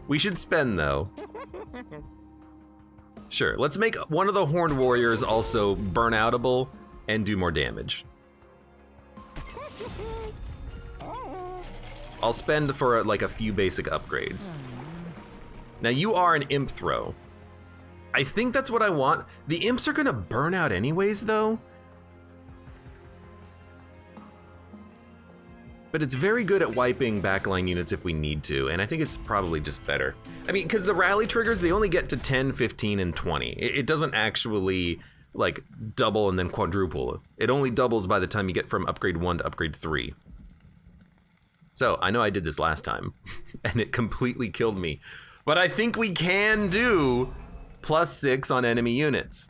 We should spend though. Sure, let's make one of the Horned Warriors also burnoutable and do more damage. I'll spend for like a few basic upgrades. Now you are an imp throw. I think that's what I want. The imps are gonna burn out anyways though. But it's very good at wiping backline units if we need to, and I think it's probably just better. I mean, because the rally triggers, they only get to 10, 15, and 20. It doesn't actually like double and then quadruple. It only doubles by the time you get from upgrade 1 to upgrade 3. So I know I did this last time, and it completely killed me. But I think we can do +6 on enemy units.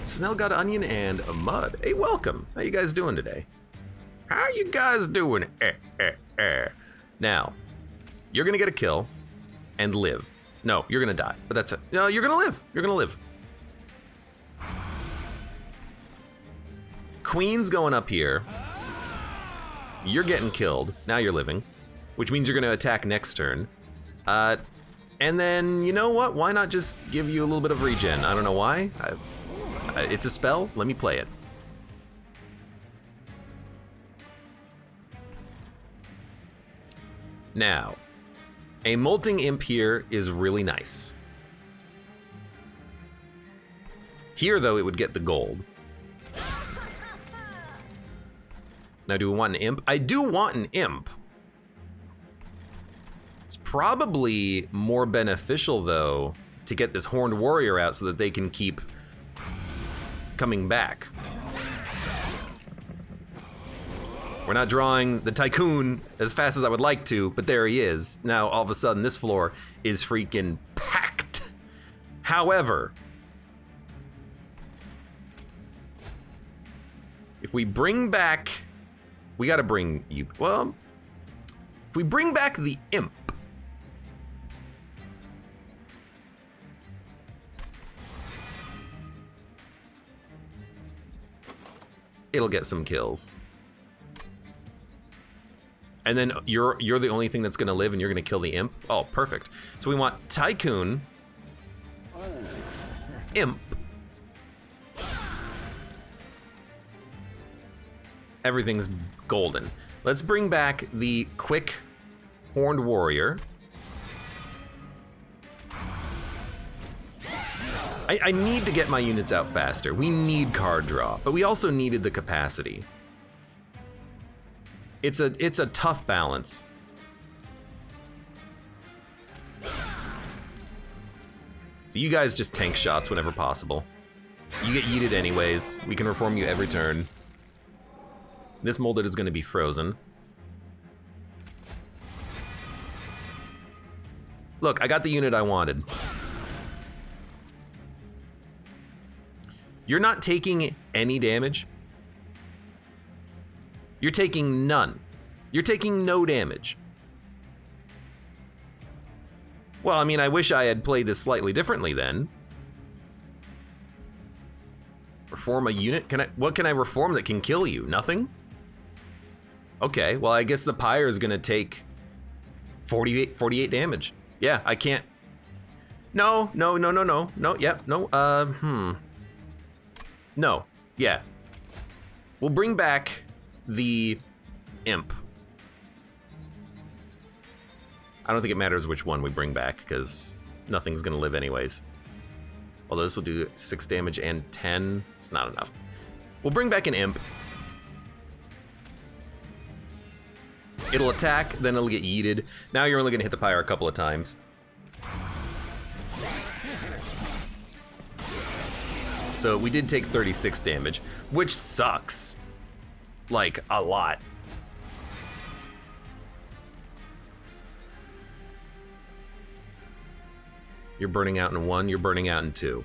Snell got an onion and a mud. Hey, welcome. How you guys doing today? How you guys doing? Now, you're gonna get a kill and live. No, you're gonna die, but that's it. No, you're gonna live. You're gonna live. Queen's going up here. You're getting killed. Now you're living, which means you're gonna attack next turn. And then, you know what? Why not just give you a little bit of regen? I don't know why. It's a spell. Let me play it. Now, a molting imp here is really nice. Here, though, it would get the gold. Now, do we want an imp? I do want an imp. It's probably more beneficial, though, to get this Horned Warrior out so that they can keep coming back. We're not drawing the Tycoon as fast as I would like to, but there he is. Now, all of a sudden, this floor is freaking packed. However, if we bring back... We gotta bring you... Well, if we bring back the imp... It'll get some kills. And then you're the only thing that's gonna live and you're gonna kill the imp? Oh, perfect. So we want Tycoon, imp, everything's golden. Let's bring back the quick Horned Warrior. I need to get my units out faster. We need card draw, but we also needed the capacity. It's a tough balance. So you guys just tank shots whenever possible. You get yeeted anyways. We can reform you every turn. This molded is going to be frozen. Look, I got the unit I wanted. You're not taking any damage. You're taking none. You're taking no damage. Well, I mean, I wish I had played this slightly differently then. Reform a unit? What can I reform that can kill you? Nothing? Okay, well, I guess the Pyre is gonna take 48 damage. Yeah, I can't. No, yep, no, No, yeah. We'll bring back the imp. I don't think it matters which one we bring back, because nothing's gonna live anyways. Although this will do 6 damage and 10, it's not enough. We'll bring back an imp. It'll attack, then it'll get yeeted. Now you're only gonna hit the pyre a couple of times. So we did take 36 damage, which sucks. Like, a lot. You're burning out in 1, you're burning out in 2.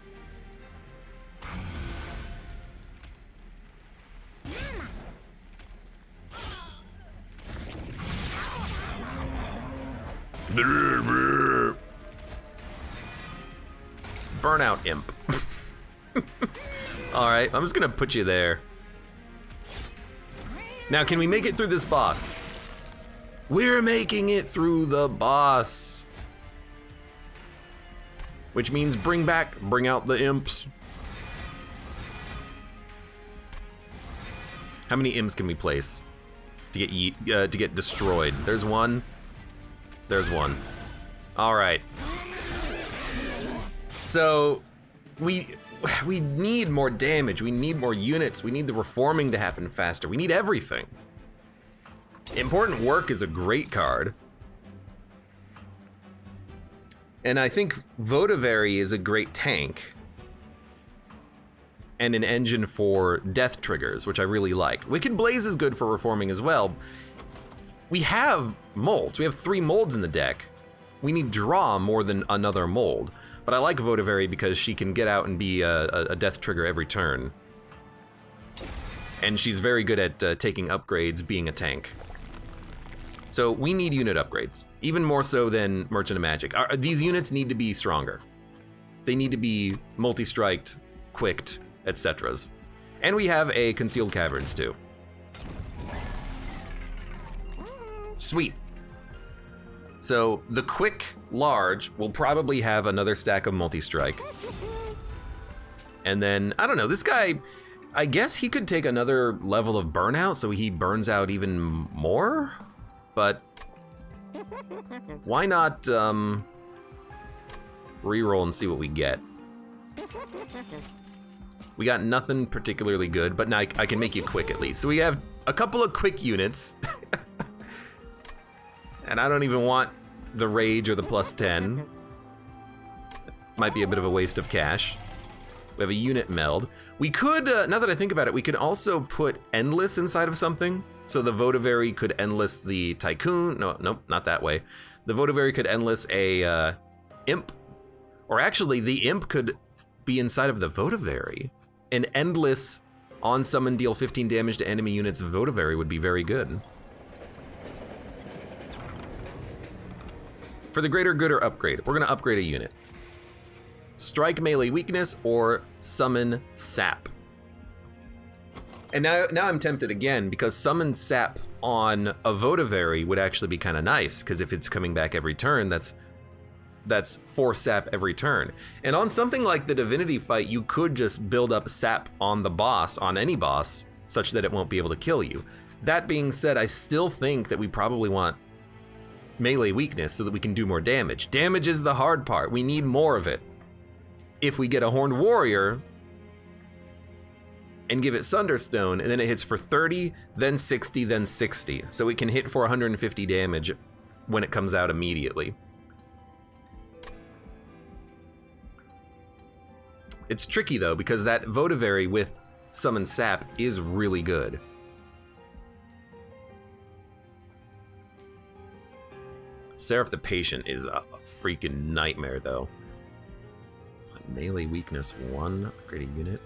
Burnout imp. Alright, I'm just gonna put you there. Now, can we make it through this boss? We're making it through the boss. Which means bring out the imps. How many imps can we place to get destroyed? There's one. There's one. All right. So we need more damage. We need more units. We need the reforming to happen faster. We need everything. Important Work is a great card. And I think Votivary is a great tank. And an engine for death triggers, which I really like. Wicked Blaze is good for reforming as well. We have molds. We have 3 molds in the deck. We need draw more than another mold. But I like Votivary because she can get out and be a death trigger every turn. And she's very good at taking upgrades, being a tank. So we need unit upgrades, even more so than Merchant of Magic. These units need to be stronger. They need to be multi-striked, quicked, etc. And we have a Concealed Caverns too. Sweet. So the quick large will probably have another stack of multi-strike. And then, I don't know, this guy, I guess he could take another level of burnout so he burns out even more? But why not reroll and see what we get? We got nothing particularly good, but now I can make you quick at least. So we have a couple of quick units. And I don't even want the rage or the +10. Might be a bit of a waste of cash. We have a unit meld. We could, now that I think about it, we could also put Endless inside of something. So the Votivary could Endless the Tycoon. No, nope, not that way. The Votivary could Endless a Imp. Or actually, the Imp could be inside of the Votivary. An Endless on summon deal 15 damage to enemy units Votivary would be very good. For the greater good or upgrade, we're gonna upgrade a unit. Strike melee weakness or summon sap. And now I'm tempted again because summon sap on a Votivary would actually be kind of nice because if it's coming back every turn, that's 4 sap every turn. And on something like the Divinity fight, you could just build up sap on the boss, on any boss, such that it won't be able to kill you. That being said, I still think that we probably want melee weakness so that we can do more damage. Damage is the hard part. We need more of it. If we get a Horned Warrior and give it Sunderstone, and then it hits for 30, then 60, then 60. So it can hit for 150 damage when it comes out immediately. It's tricky though, because that Votivary with Summon Sap is really good. Seraph the Patient is a freaking nightmare though. Melee weakness 1, upgrade a unit.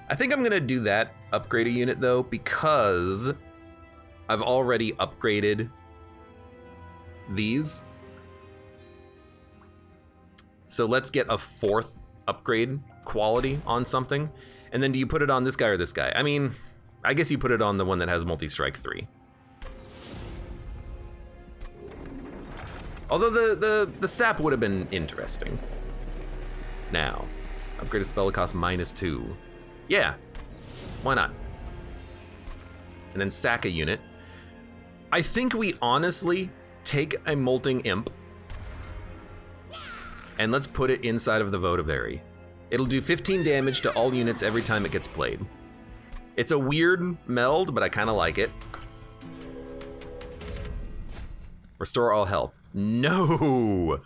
I think I'm gonna do that, upgrade a unit though, because I've already upgraded these. So let's get a 4th upgrade quality on something. And then do you put it on this guy or this guy? I mean, I guess you put it on the one that has multi-strike 3. Although the sap would have been interesting. Now, upgrade a spell that costs -2. Yeah, why not? And then sack a unit. I think we honestly take a Molting Imp and let's put it inside of the Votivary. It'll do 15 damage to all units every time it gets played. It's a weird meld, but I kind of like it. Restore all health. No!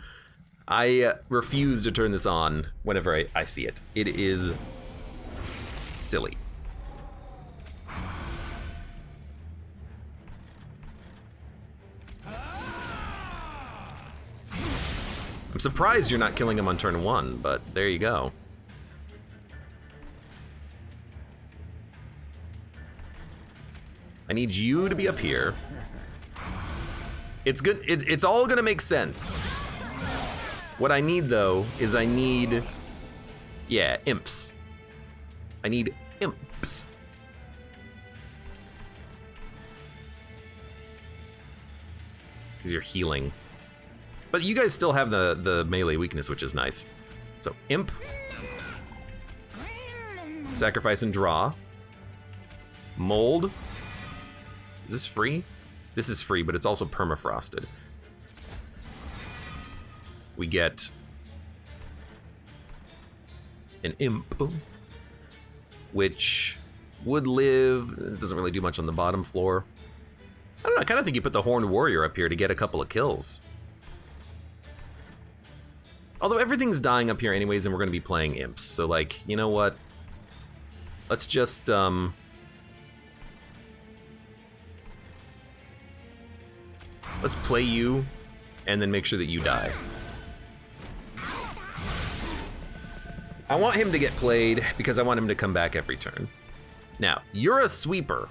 I refuse to turn this on whenever I see it. It is silly. I'm surprised you're not killing him on turn 1, but there you go. I need you to be up here. It's good. It's all gonna make sense. What I need though is yeah, imps. I need imps. Because you're healing. But you guys still have the melee weakness, which is nice. So imp. Sacrifice and draw. Mold. Is this free? This is free, but it's also permafrosted. We get an imp, which would live. It doesn't really do much on the bottom floor. I don't know, I kind of think you put the Horned Warrior up here to get a couple of kills. Although everything's dying up here anyways, and we're going to be playing imps. So, like, you know what? Let's just, let's play you, and then make sure that you die. I want him to get played, because I want him to come back every turn. Now, you're a sweeper.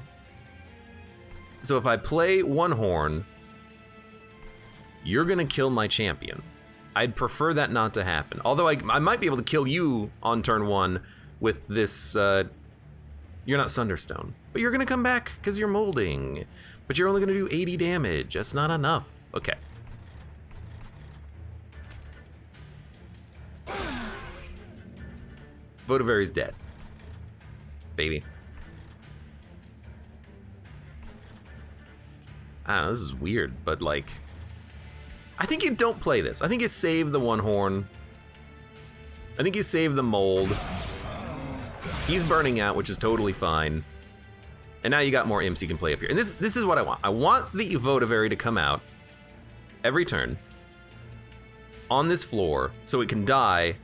So if I play one horn, you're going to kill my champion. I'd prefer that not to happen. Although I might be able to kill you on turn 1 with this, you're not Sunderstone. But you're gonna come back because you're molding. But you're only gonna do 80 damage. That's not enough. Okay. Votiveri's dead. Baby. I don't know, this is weird, but like, I think you don't play this. I think you save the one horn. I think you save the mold. He's burning out, which is totally fine. And now you got more imps you can play up here. And this is what I want. I want the Votiveri to come out every turn on this floor so it can die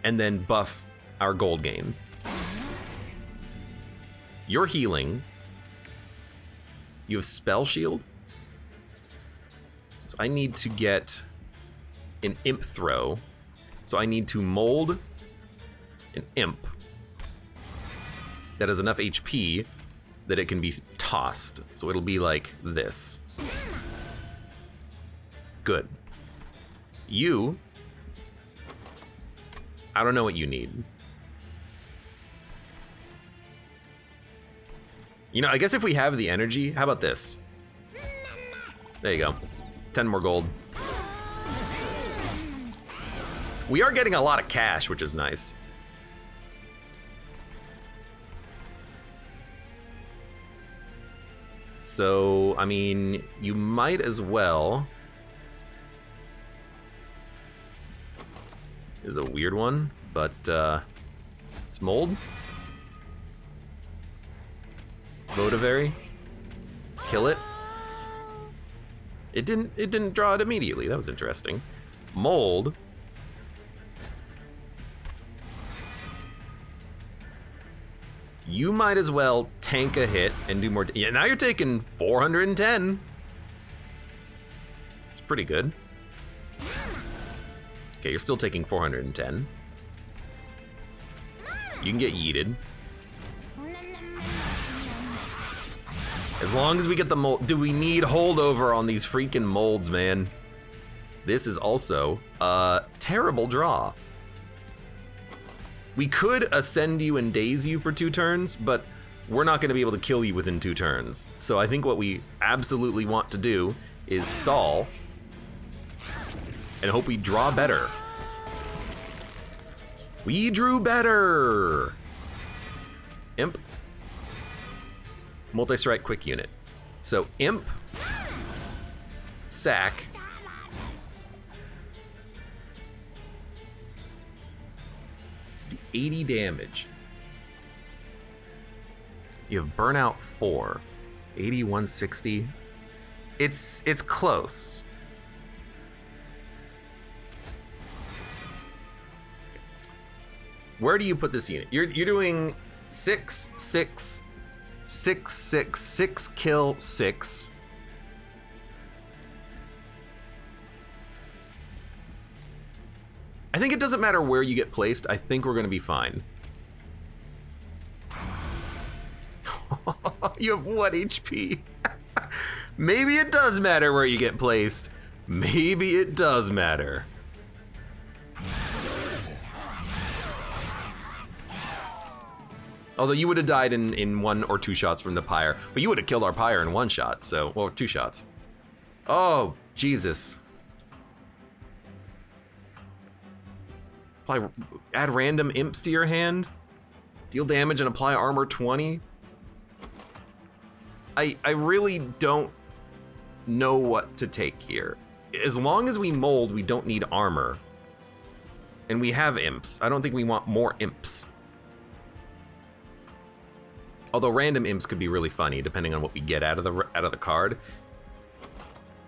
and then buff our gold gain. You're healing. You have spell shield. So I need to get an imp throw. So I need to mold an imp that has enough HP that it can be tossed. So it'll be like this. Good. You, I don't know what you need. You know, I guess if we have the energy, how about this? There you go. 10 more gold. We are getting a lot of cash, which is nice. So, I mean, you might as well. This is a weird one, but it's mold. Votiveri. Kill it. It didn't draw it immediately. That was interesting. Mold. You might as well tank a hit and do more. Yeah, now you're taking 410. It's pretty good. Okay, you're still taking 410. You can get yeeted. As long as we get the mold. Do we need holdover on these freaking molds, man? This is also a terrible draw. We could ascend you and daze you for 2 turns, but we're not going to be able to kill you within 2 turns. So I think what we absolutely want to do is stall and hope we draw better. We drew better! Imp. Multi-strike quick unit. So imp, sack, 80 damage. You have Burnout 4. 80, 160. It's close. Where do you put this unit? You're doing 6, 6, 6, 6, 6, kill 6. I think it doesn't matter where you get placed. I think we're going to be fine. You have 1 HP. Maybe it does matter where you get placed. Maybe it does matter. Although you would have died in 1 or 2 shots from the pyre, but you would have killed our pyre in 1 shot, so, well, 2 shots. Oh, Jesus. Add random imps to your hand? Deal damage and apply armor 20? I really don't know what to take here. As long as we mold, we don't need armor. And we have imps. I don't think we want more imps. Although random imps could be really funny, depending on what we get out of the card.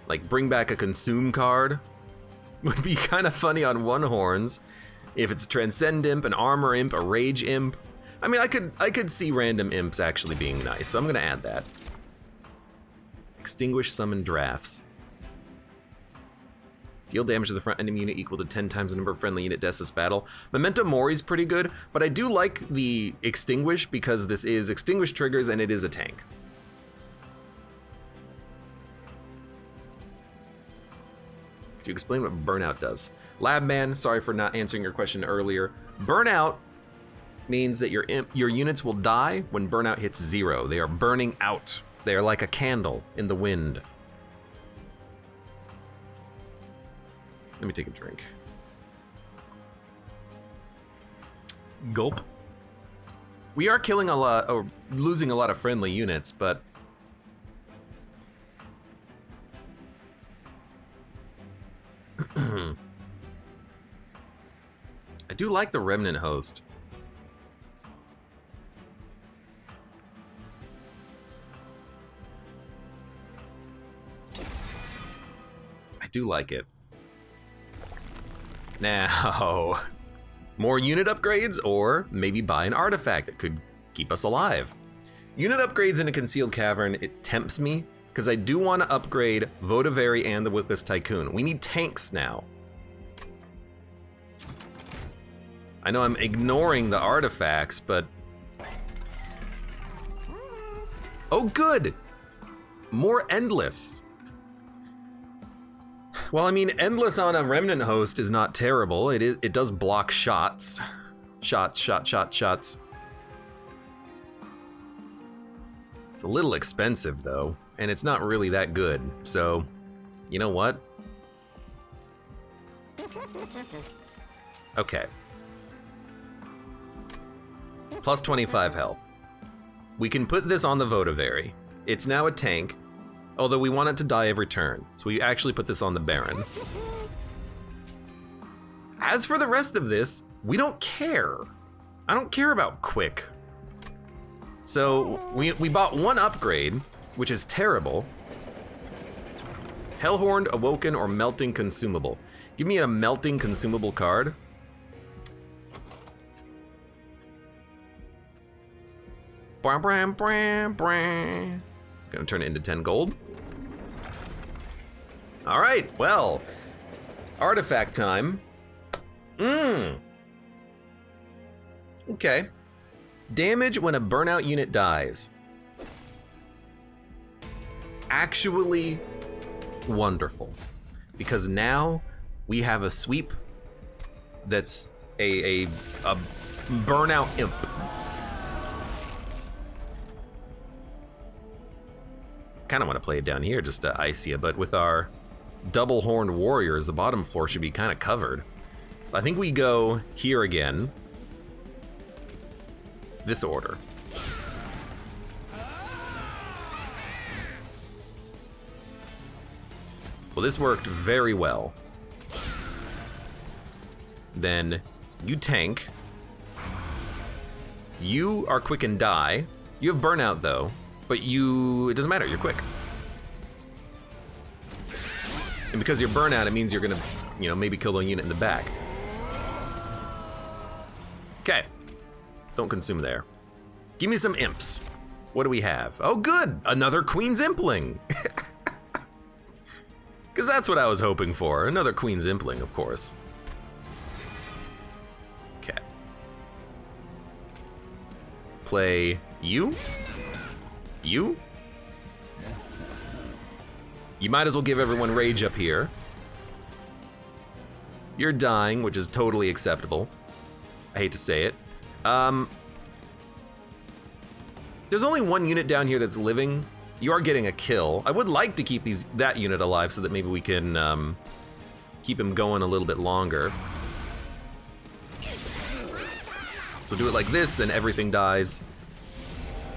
Like, bring back a consume card would be kind of funny on 1-horns. If it's a transcend imp, an armor imp, a rage imp. I mean, I could see random imps actually being nice, so I'm gonna add that. Extinguish summon drafts. Deal damage to the front enemy unit equal to 10 times the number of friendly unit deaths this battle. Memento Mori is pretty good, but I do like the Extinguish because this is Extinguish triggers and it is a tank. Could you explain what Burnout does? Labman, sorry for not answering your question earlier. Burnout means that your units will die when Burnout hits 0. They are burning out. They are like a candle in the wind. Let me take a drink. Gulp. We are killing a lot, or losing a lot of friendly units, but I do like the Remnant Host. I do like it. Now, more unit upgrades, or maybe buy an artifact that could keep us alive. Unit upgrades in a concealed cavern, it tempts me, because I do want to upgrade Votivary and the Whipless Tycoon. We need tanks now. I know I'm ignoring the artifacts, but... Oh, good! More Endless. Well, I mean, Endless on a Remnant Host is not terrible. It does block shots. Shots. It's a little expensive, though, and it's not really that good. So, you know what? Okay. Plus 25 health. We can put this on the Votivary. It's now a tank. Although we want it to die every turn, so we actually put this on the Baron. As for the rest of this, we don't care. I don't care about quick. So we bought 1 upgrade, which is terrible. Hellhorned, Awoken, or Melting Consumable. Give me a Melting Consumable card. Gonna turn it into 10 gold. All right, well, artifact time. Okay. Damage when a burnout unit dies. Actually wonderful, because now we have a sweep that's a burnout imp. Kind of want to play it down here just to ice you, but with our double horned warriors, the bottom floor should be kind of covered. So I think we go here again. This order. Well, this worked very well. Then you tank. You are quick and die. You have burnout though, but it doesn't matter, you're quick. And because you're burnout, it means you're gonna, maybe kill a unit in the back. Okay, don't consume there. Give me some imps. What do we have? Oh good, another Queen's Impling. Because that's what I was hoping for, another Queen's Impling, of course. Okay. Play you. You might as well give everyone rage up here. You're dying, which is totally acceptable. I hate to say it. There's only one unit down here that's living. You are getting a kill. I would like to keep that unit alive so that maybe we can keep him going a little bit longer. So do it like this, then everything dies.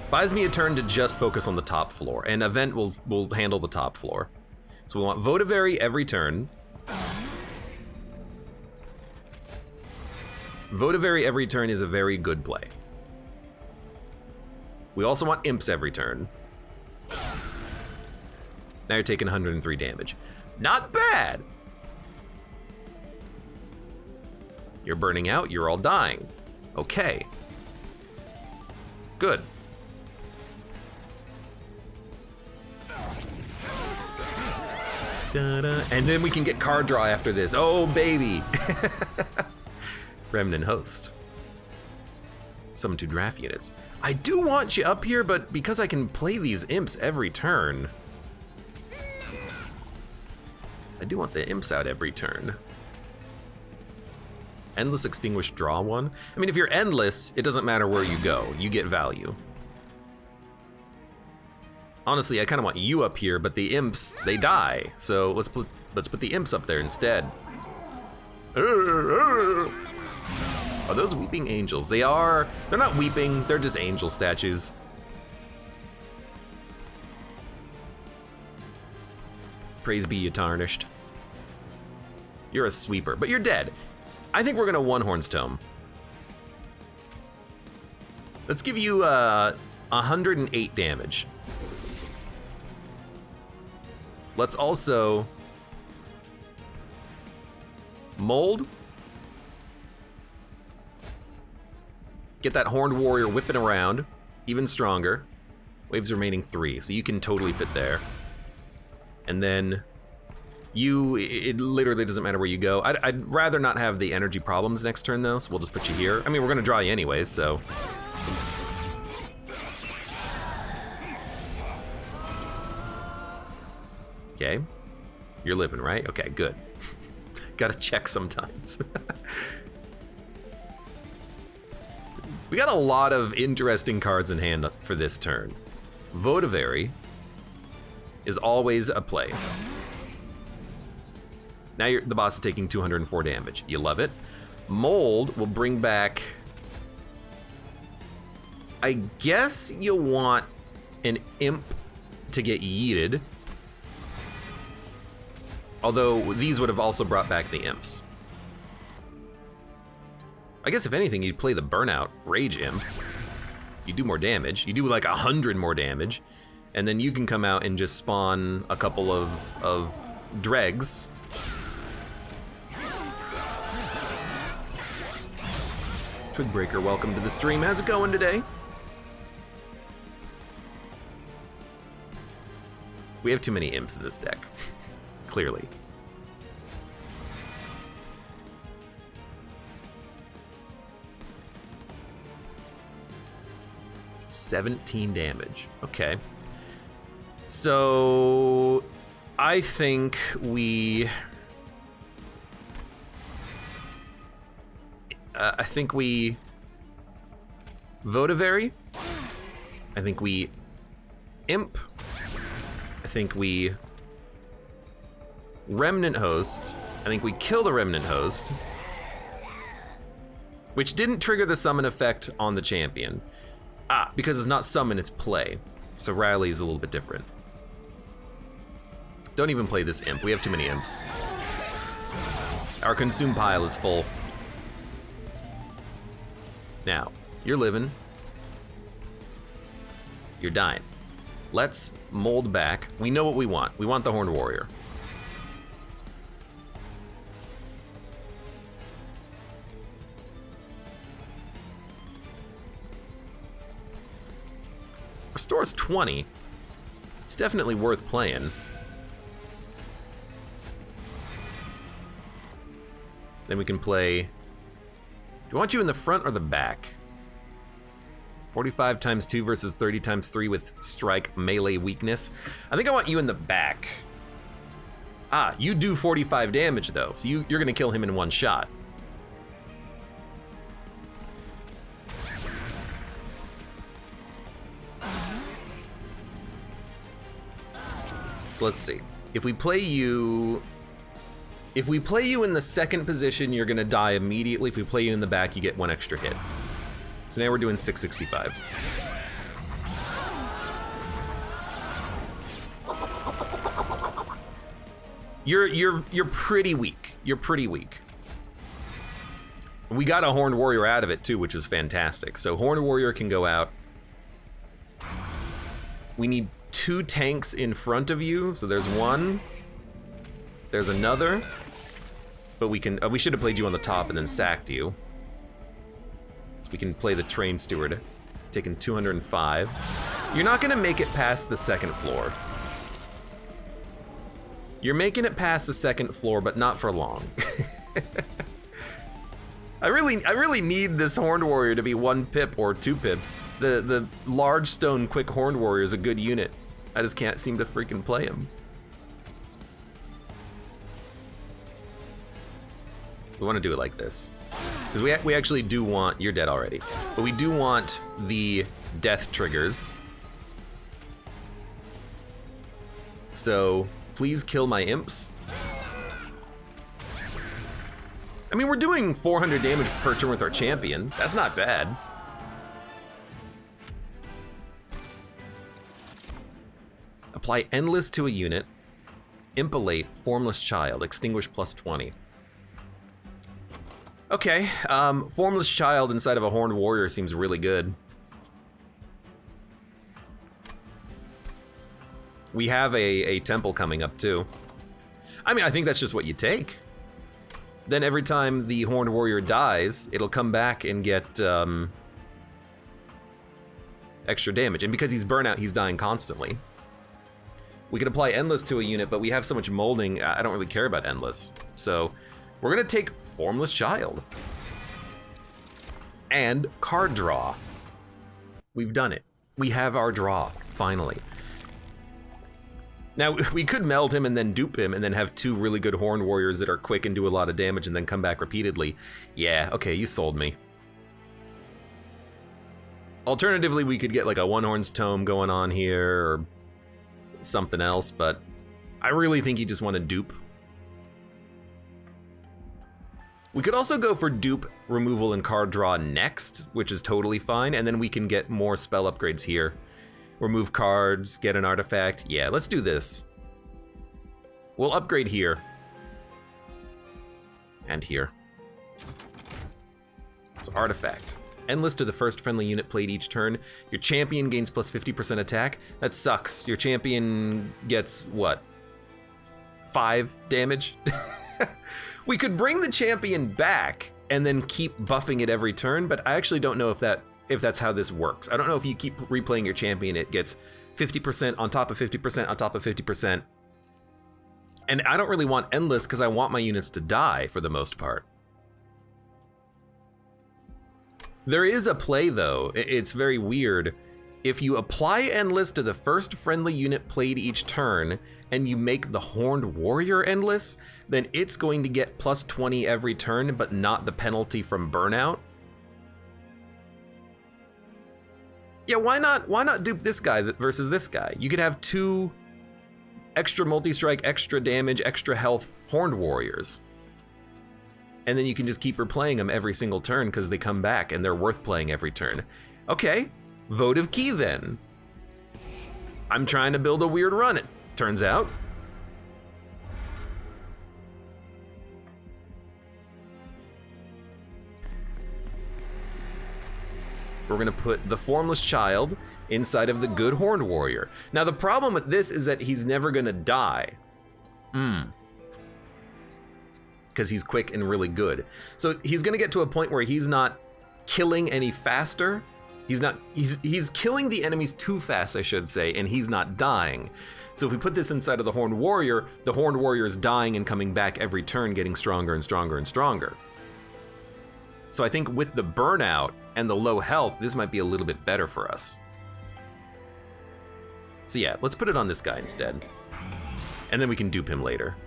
Buys me a turn to just focus on the top floor, and Event will handle the top floor. So we want Votavary every turn. Votavary every turn is a very good play. We also want Imps every turn. Now you're taking 103 damage. Not bad! You're burning out, you're all dying. Okay. Good. Da-da. And then we can get card draw after this. Oh, baby! Remnant Host. Summon 2 draft units. I do want you up here, but because I can play these imps every turn, I do want the imps out every turn. Endless Extinguished draw one. I mean, if you're endless, it doesn't matter where you go. You get value. Honestly, I kind of want you up here, but the imps, they die. So let's put the imps up there instead. Are those weeping angels? They're not weeping, they're just angel statues. Praise be you tarnished. You're a sweeper, but you're dead. I think we're gonna one Horn's Tome. Let's give you 108 damage. Let's also mold. Get that Horned Warrior whipping around, even stronger. Waves remaining 3, so you can totally fit there. And then it literally doesn't matter where you go. I'd rather not have the energy problems next turn though, so we'll just put you here. I mean, we're gonna draw you anyways, so. Okay, you're living, right? Okay, good. Gotta check sometimes. We got a lot of interesting cards in hand for this turn. Votavary is always a play. Now the boss is taking 204 damage. You love it. Mold will bring back... I guess you'll want an imp to get yeeted. Although these would have also brought back the imps. I guess if anything, you'd play the Burnout Rage Imp. You do more damage. You do like 100 more damage. And then you can come out and just spawn a couple of dregs. Twigbreaker, welcome to the stream. How's it going today? We have too many imps in this deck. Clearly. $17 damage. Okay. So I think we Votavary. I think we imp. I think we Remnant Host. I think we kill the Remnant Host, which didn't trigger the summon effect on the champion. Because it's not summon, it's play. So Riley's a little bit different. Don't even play this imp. We have too many imps. Our consume pile is full. Now, you're living. You're dying. Let's mold back. We know what we want. We want the Horned Warrior. Restores 20. It's definitely worth playing. Then we can play... Do you want you in the front or the back? 45 times 2 versus 30 times 3 with strike melee weakness. I think I want you in the back. Ah, you do 45 damage though, so you're gonna kill him in one shot. So let's see. If we play you in the second position, you're gonna die immediately. If we play you in the back, you get 1 extra hit. So now we're doing 665. You're pretty weak. You're pretty weak. We got a Horned Warrior out of it too, which is fantastic. So Horned Warrior can go out. We need 2 tanks in front of you. So there's one. There's another. But we should have played you on the top and then sacked you. So we can play the Train Steward, taking 205. You're not gonna make it past the second floor. You're making it past the second floor, but not for long. I really need this Horned Warrior to be 1 pip or 2 pips. The large stone quick Horned Warrior is a good unit. I just can't seem to freaking play him. We want to do it like this. Because we actually do want... You're dead already. But we do want the death triggers. So, please kill my imps. I mean, we're doing 400 damage per turn with our champion. That's not bad. Apply Endless to a unit. Impalate Formless Child. Extinguish plus 20. Okay, Formless Child inside of a Horned Warrior seems really good. We have a temple coming up too. I mean, I think that's just what you take. Then every time the Horned Warrior dies, it'll come back and get extra damage. And because he's burnout, he's dying constantly. We can apply Endless to a unit, but we have so much molding, I don't really care about Endless. So we're gonna take Formless Child. And card draw. We've done it. We have our draw, finally. Now, we could meld him and then dupe him and then have 2 really good Horned Warriors that are quick and do a lot of damage and then come back repeatedly. Yeah, okay, you sold me. Alternatively, we could get like a One Horn's Tome going on here or something else, but I really think you just want to dupe. We could also go for dupe, removal, and card draw next, which is totally fine, and then we can get more spell upgrades here. Remove cards, get an artifact. Yeah, let's do this. We'll upgrade here. And here. So artifact. Endless to the first friendly unit played each turn. Your champion gains plus 50% attack. That sucks. Your champion gets, what? 5 damage? We could bring the champion back and then keep buffing it every turn, but I actually don't know if that's how this works. I don't know if you keep replaying your champion, it gets 50% on top of 50% on top of 50%. And I don't really want Endless because I want my units to die for the most part. There is a play though, it's very weird. If you apply Endless to the first friendly unit played each turn, and you make the Horned Warrior Endless, then it's going to get plus 20 every turn, but not the penalty from burnout. Yeah, why not dupe this guy versus this guy? You could have 2 extra multi-strike, extra damage, extra health Horned Warriors. And then you can just keep replaying them every single turn because they come back and they're worth playing every turn. Okay, votive key then. I'm trying to build a weird run, it turns out. we're gonna put the Formless Child inside of the good Horned Warrior. Now the problem with this is that he's never gonna die. Because he's quick and really good. So he's gonna get to a point where he's not killing any faster. He's killing the enemies too fast, I should say, and he's not dying. So if we put this inside of the Horned Warrior is dying and coming back every turn, getting stronger and stronger and stronger. So I think with the burnout and the low health, this might be a little bit better for us. So yeah, let's put it on this guy instead. And then we can dupe him later.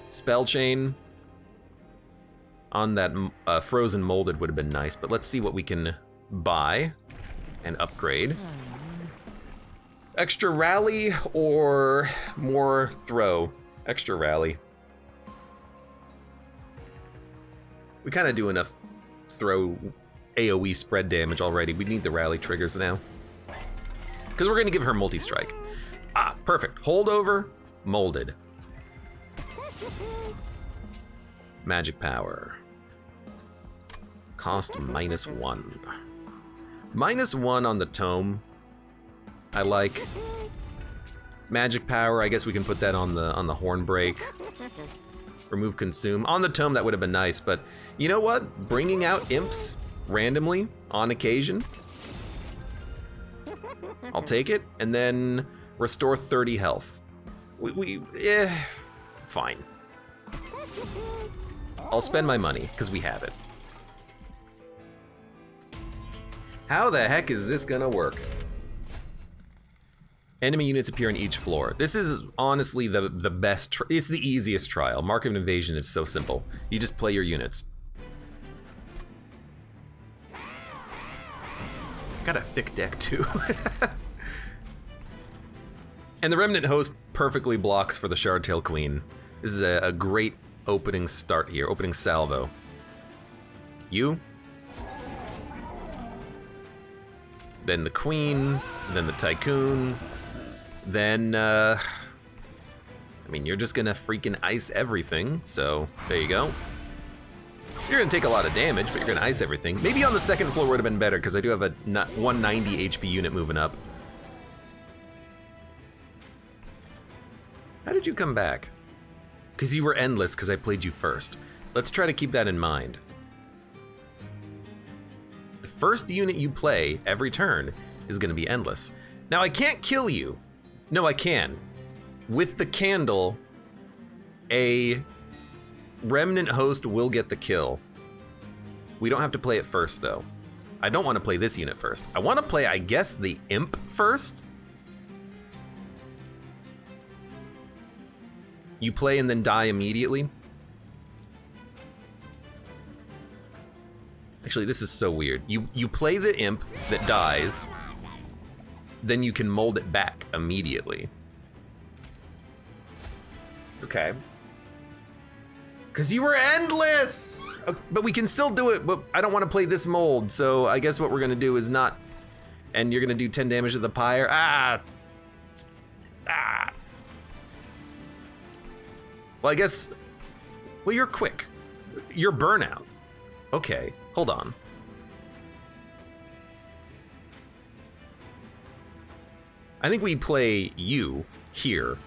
Spell Chain on that Frozen Molded would have been nice, but let's see what we can buy and upgrade. Extra Rally or more Throw? Extra Rally. We kind of do enough Throw AoE spread damage already. We need the Rally triggers now. Because we're going to give her multi-strike. Ah, perfect. Holdover, Molded. Magic Power. Cost -1. -1 on the Tome. I like. Magic Power, I guess we can put that on the Horn Break. Remove Consume. On the Tome, that would have been nice, but you know what? Bringing out imps randomly on occasion. I'll take it, and then restore 30 health. Fine. I'll spend my money, because we have it. How the heck is this gonna work? Enemy units appear on each floor. This is honestly the best, it's the easiest trial. Mark of Invasion is so simple. You just play your units. Got a thick deck too. And the Remnant Host perfectly blocks for the Shardtail Queen. This is a great opening start here, opening salvo. You. Then the Queen, then the Tycoon, then, I mean, you're just gonna freaking ice everything, so there you go. You're gonna take a lot of damage, but you're gonna ice everything. Maybe on the second floor would have been better, because I do have a 190 HP unit moving up. How did you come back? Because you were endless, because I played you first. Let's try to keep that in mind. The first unit you play every turn is gonna be endless. Now I can't kill you. No, I can. With the candle, a Remnant Host will get the kill. We don't have to play it first, though. I don't want to play this unit first. I want to play, I guess, the Imp first. You play and then die immediately. Actually, this is so weird. You play the Imp that dies, then you can mold it back immediately. Okay. Because you were endless! But we can still do it, but I don't want to play this mold, so I guess what we're going to do is not... And you're going to do 10 damage to the pyre. Well, I guess... Well, you're quick. You're burnout. Okay, hold on. I think we play you here.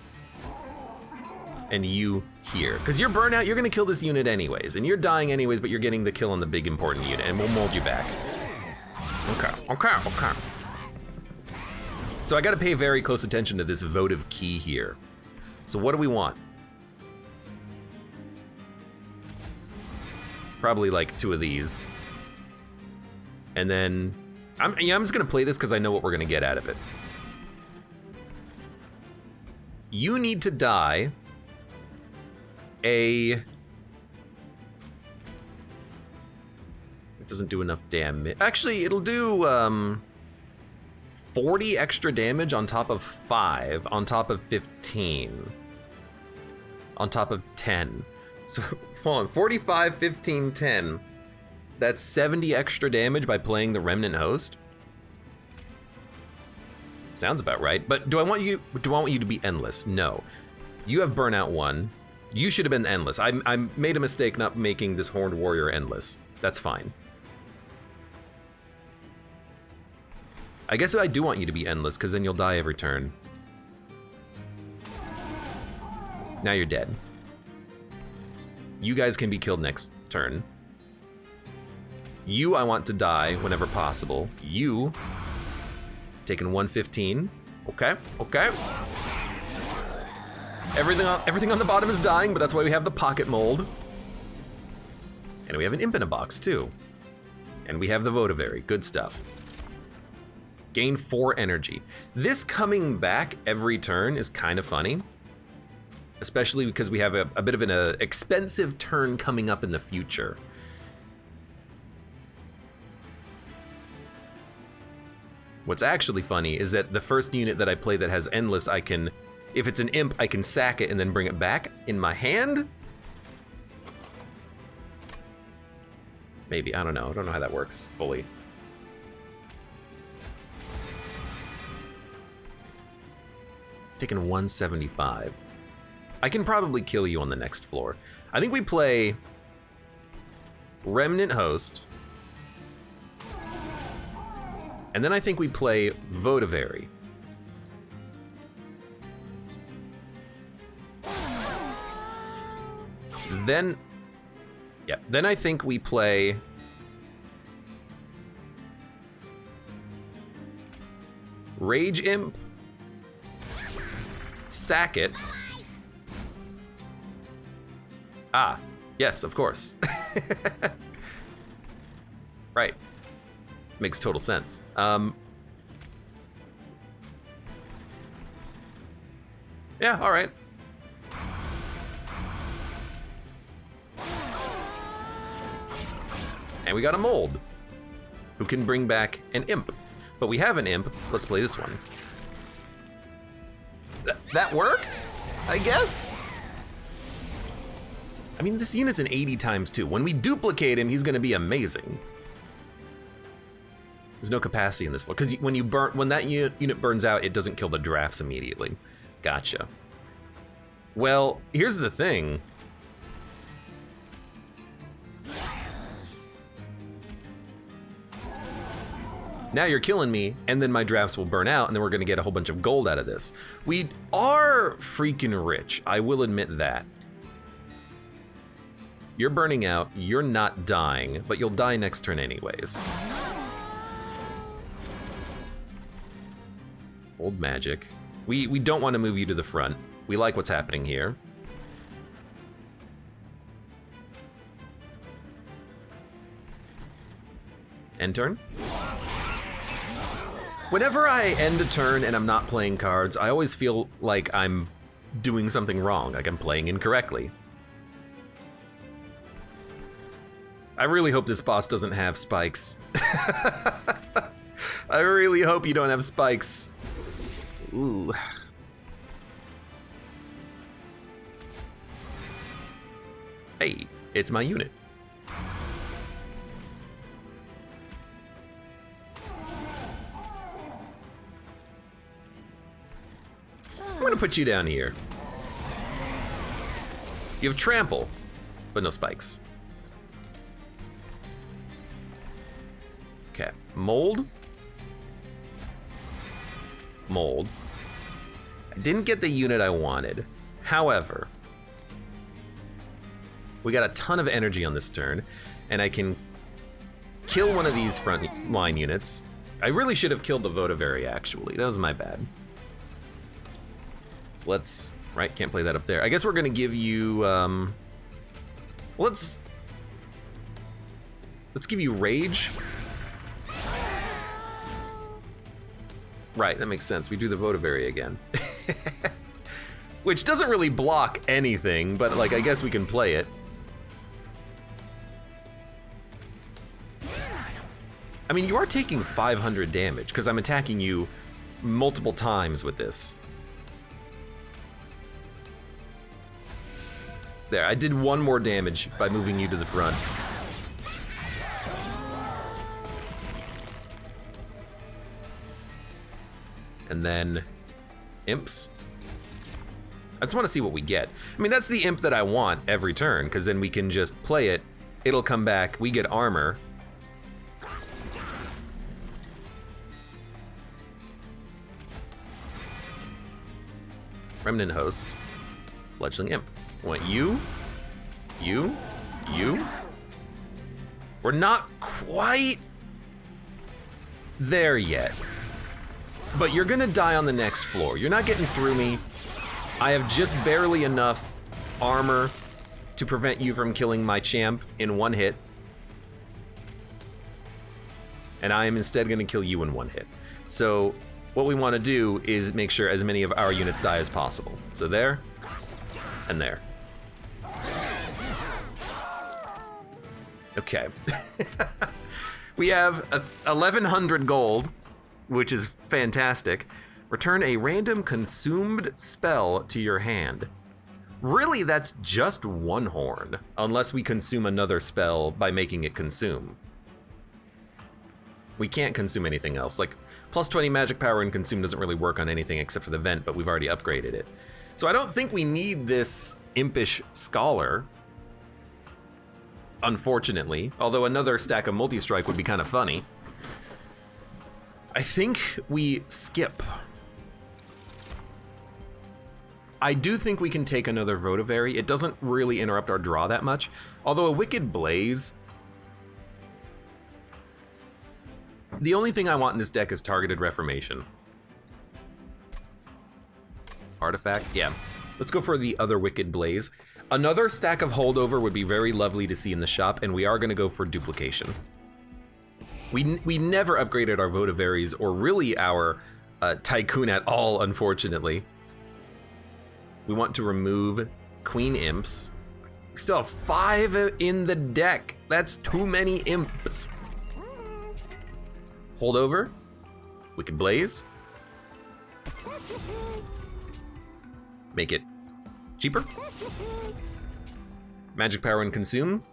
And you here. Because you're burnout, you're gonna kill this unit anyways. And you're dying anyways, but you're getting the kill on the big important unit. And we'll mold you back. Okay. So I gotta pay very close attention to this votive key here. So what do we want? Probably like 2 of these. And then, I'm just gonna play this because I know what we're gonna get out of it. You need to die it doesn't do enough damage. Actually, it'll do 40 extra damage on top of 5, on top of 15, on top of 10. So, hold on, 45, 15, 10. That's 70 extra damage by playing the Remnant Host. Sounds about right, but do I want you to be endless? No. You have Burnout 1. You should have been endless. I made a mistake not making this Horned Warrior endless. That's fine. I guess I do want you to be endless, because then you'll die every turn. Now you're dead. You guys can be killed next turn. You, I want to die whenever possible. You, taking 115. Okay, okay. Everything on the bottom is dying, but that's why we have the pocket mold. And we have an imp in a box, too. And we have the Votivary. Good stuff. Gain 4 energy. This coming back every turn is kind of funny. Especially because we have a bit of an expensive turn coming up in the future. What's actually funny is that the first unit that I play that has endless, I can, if it's an imp, I can sack it and then bring it back in my hand? Maybe, I don't know. I don't know how that works fully. Taking 175. I can probably kill you on the next floor. I think we play Remnant Host. And then I think we play Votivary. Then, yeah, then I think we play Rage Imp, sack it. Ah, yes, of course. Right. Makes total sense. Yeah, all right. And we got a mold who can bring back an imp. But we have an imp. Let's play this one. That worked, I guess? I mean, this unit's an 80 times 2. When we duplicate him, he's gonna be amazing. There's no capacity in this floor, because when that unit burns out, it doesn't kill the drafts immediately. Gotcha. Well, here's the thing. Now you're killing me, and then my drafts will burn out, and then we're gonna get a whole bunch of gold out of this. We are freaking rich, I will admit that. You're burning out, you're not dying, but you'll die next turn anyways. Old magic. We don't want to move you to the front. We like what's happening here. End turn? Whenever I end a turn and I'm not playing cards, I always feel like I'm doing something wrong, like I'm playing incorrectly. I really hope this boss doesn't have spikes. I really hope you don't have spikes. Ooh. Hey, it's my unit. I'm gonna put you down here. You have trample, but no spikes. Okay, mold. Mold. I didn't get the unit I wanted. However, we got a ton of energy on this turn, and I can kill one of these front line units. I really should have killed the Votivary, actually. That was my bad. So let's, right, can't play that up there. I guess we're gonna give you, let's give you Rage. Right, that makes sense. We do the Votivary again. Which doesn't really block anything, but like, I guess we can play it. I mean, you are taking 500 damage, because I'm attacking you multiple times with this. There, I did one more damage by moving you to the front. And then imps. I just want to see what we get. I mean, that's the imp that I want every turn, because then we can just play it. It'll come back. We get armor. Remnant Host, Fledgling Imp. I want you. We're not quite there yet, but you're gonna die on the next floor. You're not getting through me. I have just barely enough armor to prevent you from killing my champ in one hit. And I am instead gonna kill you in one hit. So what we wanna do is make sure as many of our units die as possible. So there, and there. Okay. We have 1,100 gold, which is fantastic. Return a random consumed spell to your hand. Really, that's just one horn, unless we consume another spell by making it consume. We can't consume anything else. Like, plus 20 magic power and consume doesn't really work on anything except for the vent, but we've already upgraded it. So I don't think we need this impish scholar, unfortunately, although another stack of multi-strike would be kind of funny. I think we skip. I do think we can take another Votivary. It doesn't really interrupt our draw that much, although a Wicked Blaze, the only thing I want in this deck is Targeted Reformation. Artifact, yeah. Let's go for the other Wicked Blaze. Another stack of Holdover would be very lovely to see in the shop, and we are gonna go for Duplication. We never upgraded our Votivaries, or really our Tycoon at all, unfortunately. We want to remove Queen Imps. We still have 5 in the deck. That's too many Imps. Holdover, Wicked Blaze. Make it cheaper. Magic power and consume.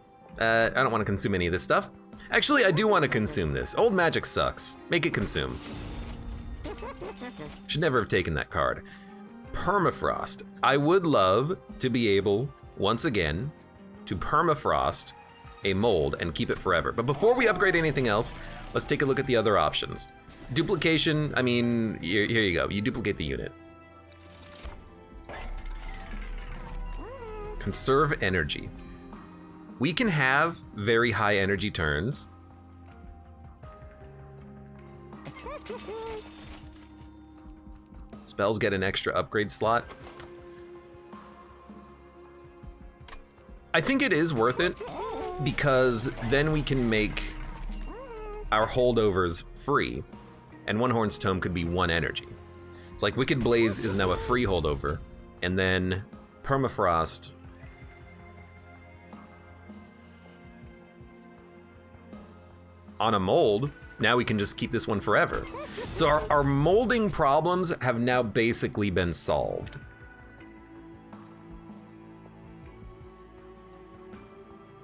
I don't want to consume any of this stuff. Actually, I do want to consume this. Old magic sucks. Make it consume. Should never have taken that card. Permafrost. I would love to be able, once again, to permafrost a mold and keep it forever. But before we upgrade anything else, let's take a look at the other options. Duplication, I mean, here you go. You duplicate the unit. Conserve energy. We can have very high energy turns. Spells get an extra upgrade slot. I think it is worth it because then we can make our holdovers free, and One Horn's Tome could be 1 energy. It's like Wicked Blaze is now a free holdover, and then Permafrost on a mold, now we can just keep this one forever. So our molding problems have now basically been solved.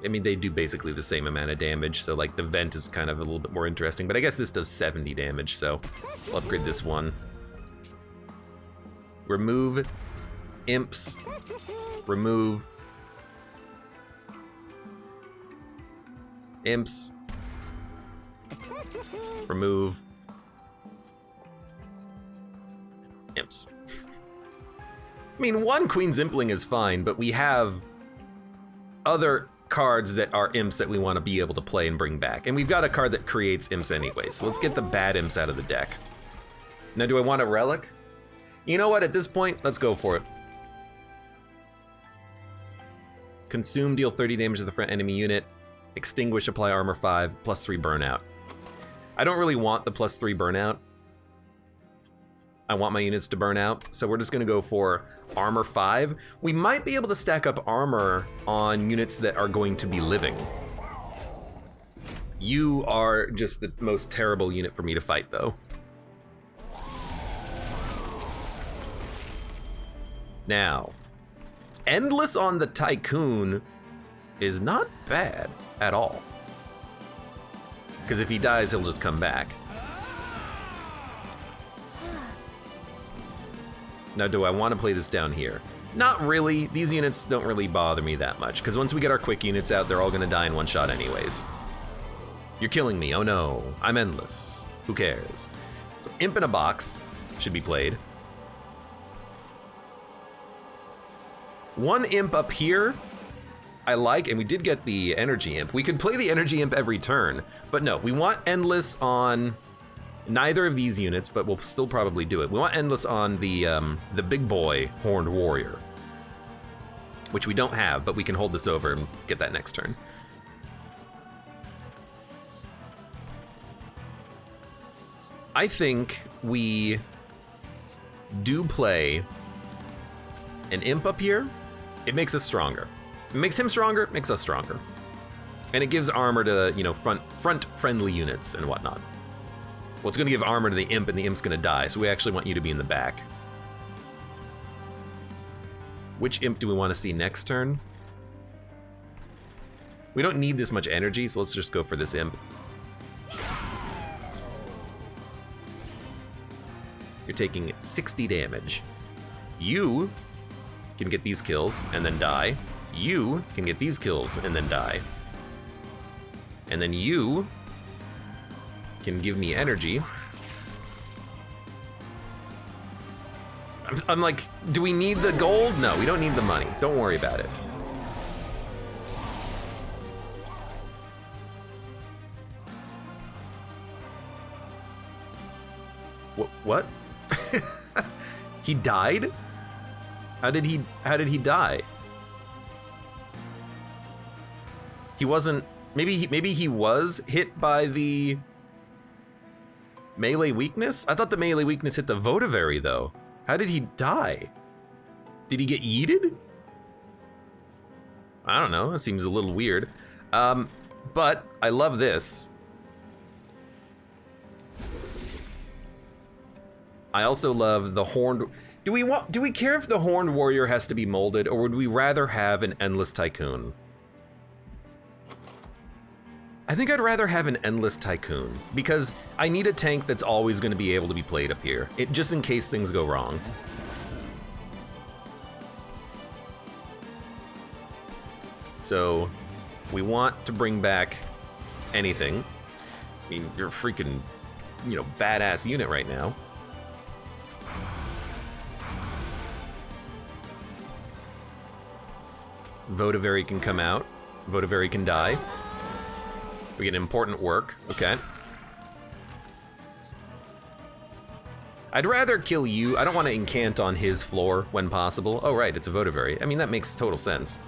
I mean, they do basically the same amount of damage, so like the vent is kind of a little bit more interesting, but I guess this does 70 damage, so we'll upgrade this one. Remove imps, remove imps, remove imps. I mean, 1 Queen's Impling is fine, but we have other cards that are imps that we want to be able to play and bring back. And we've got a card that creates imps anyway, so let's get the bad imps out of the deck. Now, do I want a relic? You know what, at this point, let's go for it. Consume, deal 30 damage to the front enemy unit. Extinguish, apply armor 5, +3 burnout. I don't really want the +3 burnout. I want my units to burn out, so we're just gonna go for armor 5. We might be able to stack up armor on units that are going to be living. You are just the most terrible unit for me to fight, though. Now, Endless on the Tycoon is not bad at all. Because if he dies, he'll just come back. Now, do I want to play this down here? Not really. These units don't really bother me that much, because once we get our quick units out, they're all going to die in one shot anyways. You're killing me. Oh no. I'm endless. Who cares? So Imp in a Box should be played. One imp up here, I like, and we did get the energy imp. We could play the energy imp every turn, but no, we want endless on neither of these units, but we'll still probably do it. We want endless on the big boy horned warrior, which we don't have, but we can hold this over and get that next turn. I think we do play an imp up here. It makes us stronger. It makes him stronger, it makes us stronger. And it gives armor to, you know, front friendly units and whatnot. Well, it's gonna give armor to the imp and the imp's gonna die, so we actually want you to be in the back. Which imp do we want to see next turn? We don't need this much energy, so let's just go for this imp. You're taking 60 damage. You can get these kills and then die. You can get these kills and then die. And then you can give me energy. I'm like, do we need the gold? No, we don't need the money. Don't worry about it. What? He died? How did he die? He wasn't, maybe he was hit by the melee weakness? I thought the melee weakness hit the Votivary though. How did he die? Did he get yeeted? I don't know, that seems a little weird. But I love this. I also love the horned. Do we care if the horned warrior has to be molded, or would we rather have an endless tycoon? I think I'd rather have an endless tycoon because I need a tank that's always going to be able to be played up here, just in case things go wrong. So we want to bring back anything. I mean, you're a freaking, you know, badass unit right now. Votivary can come out. Votivary can die. We get important work, okay. I'd rather kill you. I don't want to incant on his floor when possible. Oh right, it's a Votivary. I mean, that makes total sense.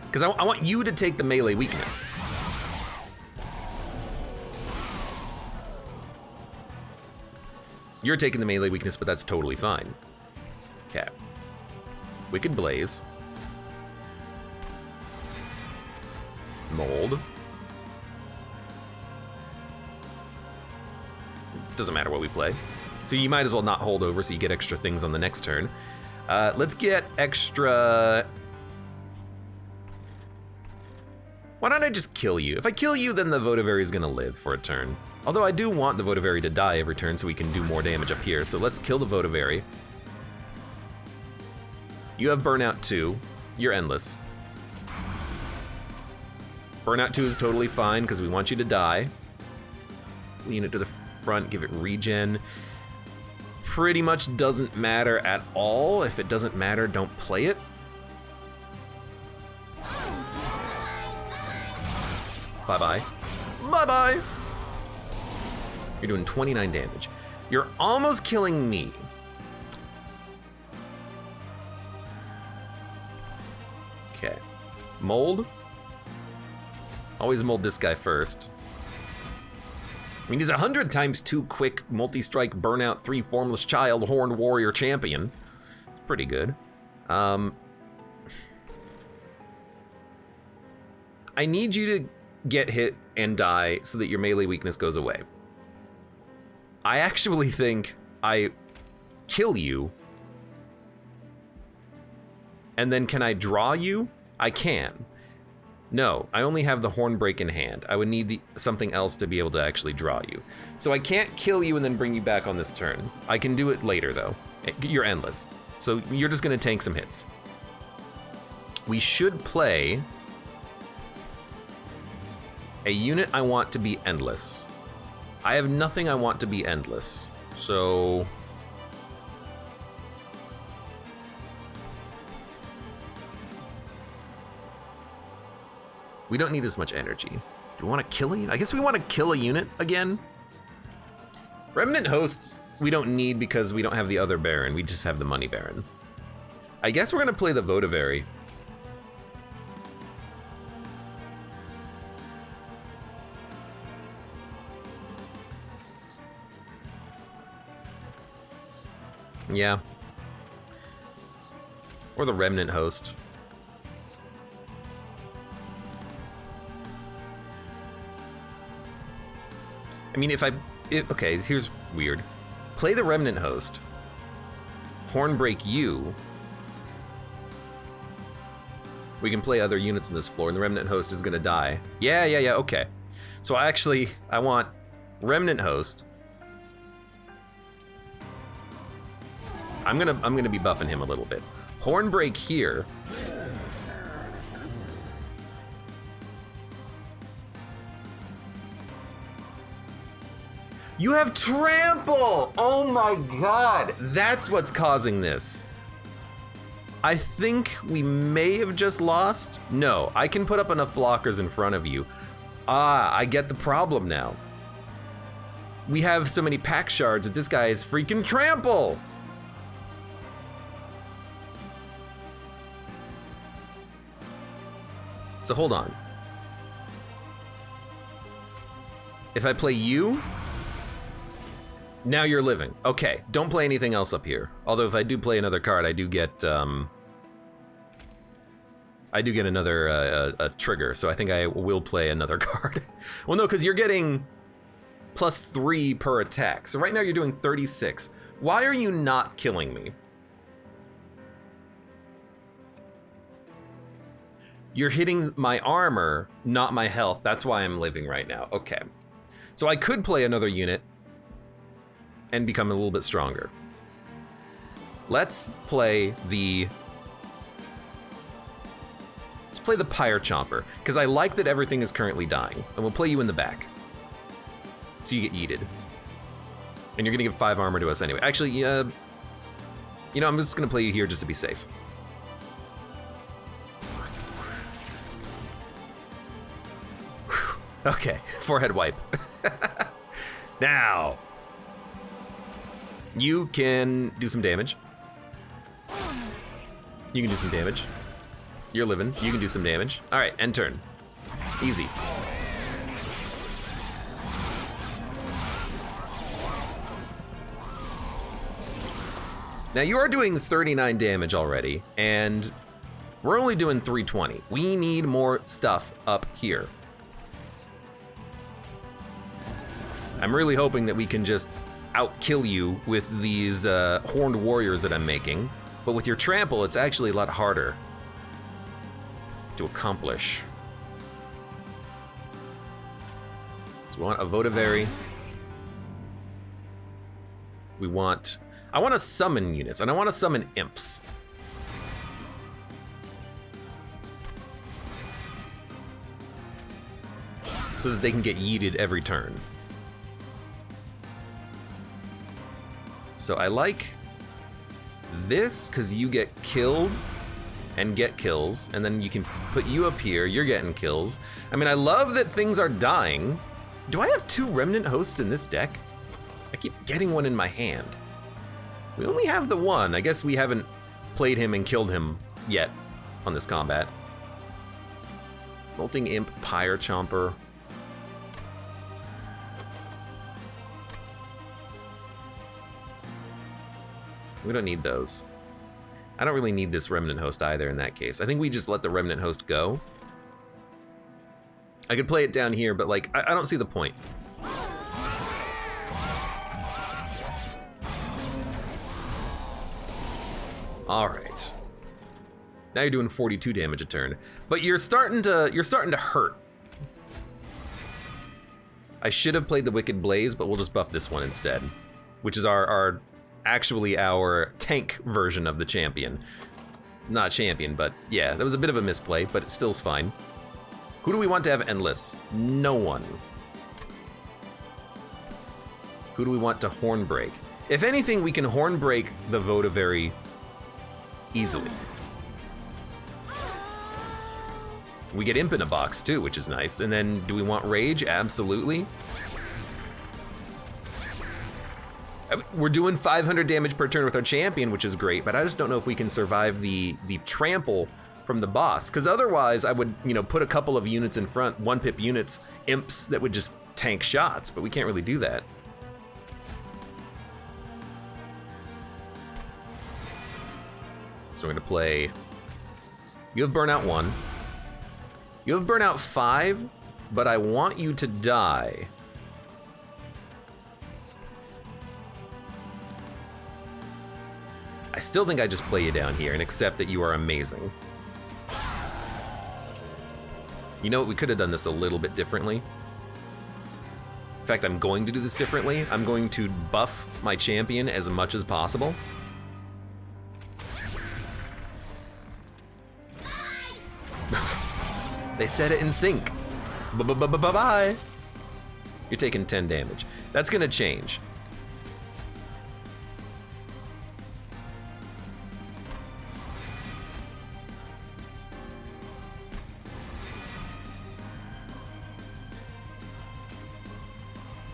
Because I want you to take the melee weakness. You're taking the melee weakness, but that's totally fine. Okay. Wicked Blaze. Mold. Doesn't matter what we play. So you might as well not hold over so you get extra things on the next turn. Let's get extra... Why don't I just kill you? If I kill you, then the Votivary is gonna live for a turn. Although I do want the Votivary to die every turn so we can do more damage up here. So let's kill the Votivary. You have Burnout 2. You're endless. Burnout 2 is totally fine because we want you to die. Lean it to the front, give it regen. Pretty much doesn't matter at all. If it doesn't matter, don't play it. Bye-bye. Bye-bye! You're doing 29 damage. You're almost killing me. Okay. Mold. Always mold this guy first. I mean, he's 100 times 2 quick, multi-strike, burnout, 3 formless child, horned warrior champion. It's pretty good. I need you to get hit and die so that your melee weakness goes away. I actually think I kill you. And then can I draw you? I can. No, I only have the Hornbreak in hand. I would need something else to be able to actually draw you. So I can't kill you and then bring you back on this turn. I can do it later though. You're endless. So you're just gonna tank some hits. We should play a unit I want to be endless. I have nothing I want to be endless. So We don't need as much energy. Do we want to kill a unit? I guess we want to kill a unit again. Remnant Host we don't need because we don't have the other Baron. We just have the Money Baron. I guess we're going to play the Votivary. Yeah. Or the Remnant Host. I mean, okay, here's weird. Play the Remnant Host. Hornbreak you. We can play other units in this floor, and the Remnant Host is gonna die. Yeah, okay. So I want Remnant Host. I'm gonna be buffing him a little bit. Hornbreak here. You have trample! Oh my god! That's what's causing this. I think we may have just lost. No, I can put up enough blockers in front of you. Ah, I get the problem now. We have so many pack shards that this guy is freaking trample! So hold on. If I play you, now you're living. Okay, don't play anything else up here. Although if I do play another card, I do get another a trigger. So I think I will play another card. Well, no, because you're getting +3 per attack. So right now you're doing 36. Why are you not killing me? You're hitting my armor, not my health. That's why I'm living right now. Okay. So I could play another unit and become a little bit stronger. Let's play the Pyre Chomper, because I like that everything is currently dying. And we'll play you in the back. So you get yeeted. And you're gonna give 5 armor to us anyway. Actually, you know, I'm just gonna play you here just to be safe. Okay, forehead wipe. Now, you can do some damage. You can do some damage. You're living. You can do some damage. All right, end turn. Easy. Now you are doing 39 damage already, and we're only doing 320. We need more stuff up here. I'm really hoping that we can just outkill you with these horned warriors that I'm making. But with your trample, it's actually a lot harder to accomplish. So we want a Votivary. I want to summon units, and I want to summon imps. So that they can get yeeted every turn. So I like this, because you get killed and get kills, and then you can put you up here, you're getting kills. I mean, I love that things are dying. Do I have 2 Remnant Hosts in this deck? I keep getting one in my hand. We only have the one. I guess we haven't played him and killed him yet on this combat. Bolting Imp, Pyre Chomper. We don't need those. I don't really need this Remnant Host either in that case. I think we just let the Remnant Host go. I could play it down here, but like, I don't see the point. All right. Now you're doing 42 damage a turn, but you're starting to hurt. I should have played the Wicked Blaze, but we'll just buff this one instead, which is actually our tank version of the champion. Not champion, but yeah, that was a bit of a misplay, but it still's fine. Who do we want to have endless? No one. Who do we want to Hornbreak? If anything, we can Hornbreak the Votivary easily. We get Imp in a box too, which is nice. And then do we want Rage? Absolutely. We're doing 500 damage per turn with our champion, which is great, but I just don't know if we can survive the trample from the boss, because otherwise I would, you know, put a couple of units in front, 1-pip units, imps that would just tank shots, but we can't really do that. So we're gonna play, you have Burnout 1, you have Burnout 5, but I want you to die. I still think I just play you down here and accept that you are amazing. You know what, we could have done this a little bit differently. In fact, I'm going to do this differently. I'm going to buff my champion as much as possible. They said it in sync. Bye-bye. You're taking 10 damage. That's gonna change.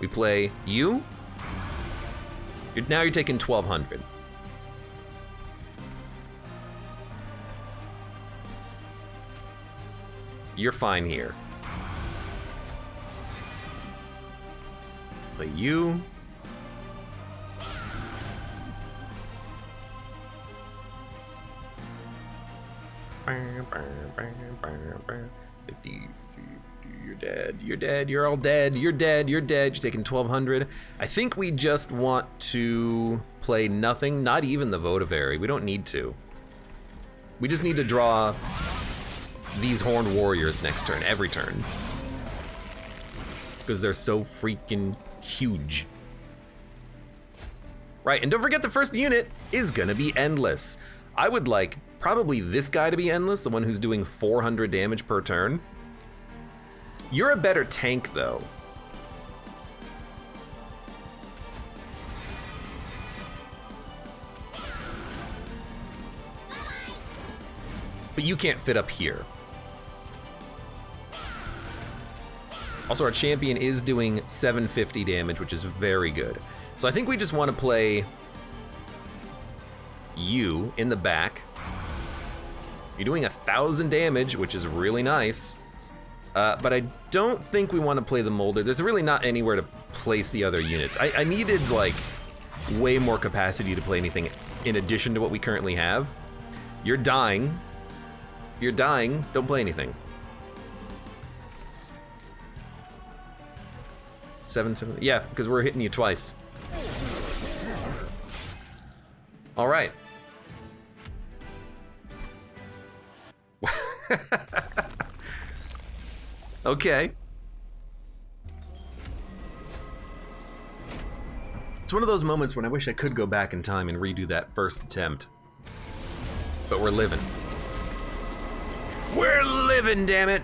We play you. Now you're taking 1200. You're fine here. Play you. You're dead, you're dead, you're all dead, you're dead, you're dead, you're taking 1200. I think we just want to play nothing, not even the Votivary. We don't need to. We just need to draw these Horned Warriors next turn, every turn. Because they're so freaking huge. Right, and don't forget the first unit is gonna be endless. I would like probably this guy to be endless, the one who's doing 400 damage per turn. You're a better tank, though. But you can't fit up here. Also, our champion is doing 750 damage, which is very good. So I think we just want to play you in the back. You're doing 1,000 damage, which is really nice. But I don't think we want to play the Molder. There's really not anywhere to place the other units. I needed, like, way more capacity to play anything in addition to what we currently have. You're dying. You're dying. Don't play anything. 7. Yeah, because we're hitting you twice. All right. Okay. It's one of those moments when I wish I could go back in time and redo that first attempt. But we're living. We're living, damn it!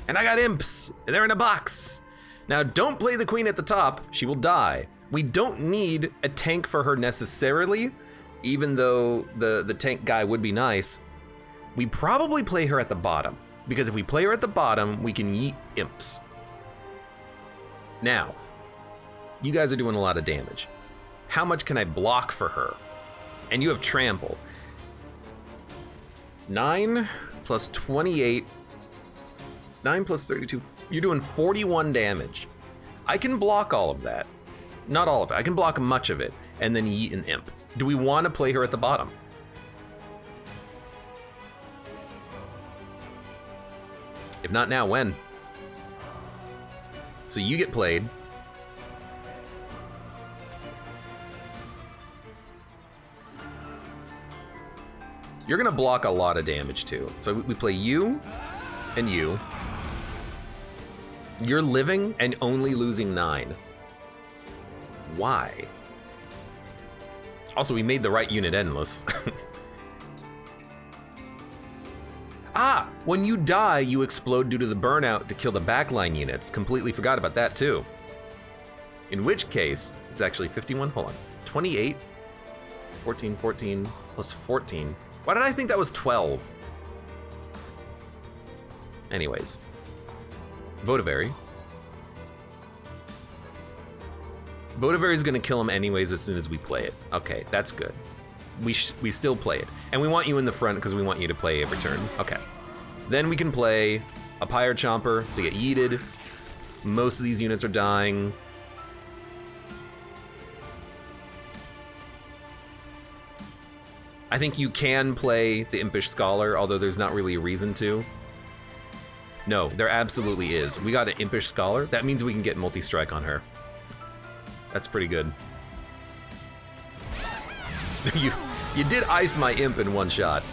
And I got imps, and they're in a box. Now, don't play the queen at the top. She will die. We don't need a tank for her necessarily, even though the tank guy would be nice. We probably play her at the bottom, because if we play her at the bottom, we can yeet imps. Now, you guys are doing a lot of damage. How much can I block for her? And you have trample. 9 plus 28, 9 plus 32, you're doing 41 damage. I can block all of that. Not all of it, I can block much of it, and then yeet an imp. Do we want to play her at the bottom? If not now, when? So you get played. You're gonna block a lot of damage too. So we play you and you. You're living and only losing 9. Why? Also, we made the right unit endless. Ah, when you die, you explode due to the burnout to kill the backline units. Completely forgot about that too. In which case, it's actually 51, hold on. 28, 14, 14, plus 14. Why did I think that was 12? Anyways. Votavary. Votavary's gonna kill him anyways as soon as we play it. Okay, that's good. We still play it. And we want you in the front because we want you to play every turn. Okay. Then we can play a Pyre Chomper to get yeeted. Most of these units are dying. I think you can play the Impish Scholar, although there's not really a reason to. No, there absolutely is. We got an Impish Scholar. That means we can get multi-strike on her. That's pretty good. You did ice my imp in one shot.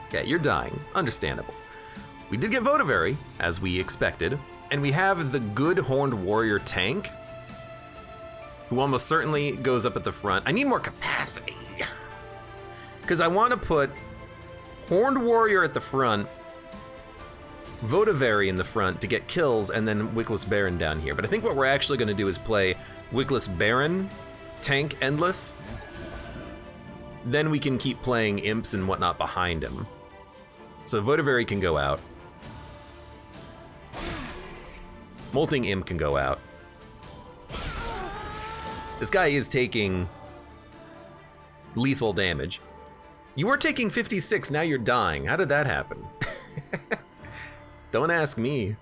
Okay, you're dying. Understandable. We did get Votavary, as we expected, and we have the good Horned Warrior tank, who almost certainly goes up at the front. I need more capacity. Because I want to put Horned Warrior at the front, Votavary in the front to get kills, and then Wickless Baron down here. But I think what we're actually going to do is play Wickless Baron, tank Endless. Then we can keep playing imps and whatnot behind him. So Votavary can go out. Molting Imp can go out. This guy is taking lethal damage. You were taking 56, now you're dying. How did that happen? Don't ask me.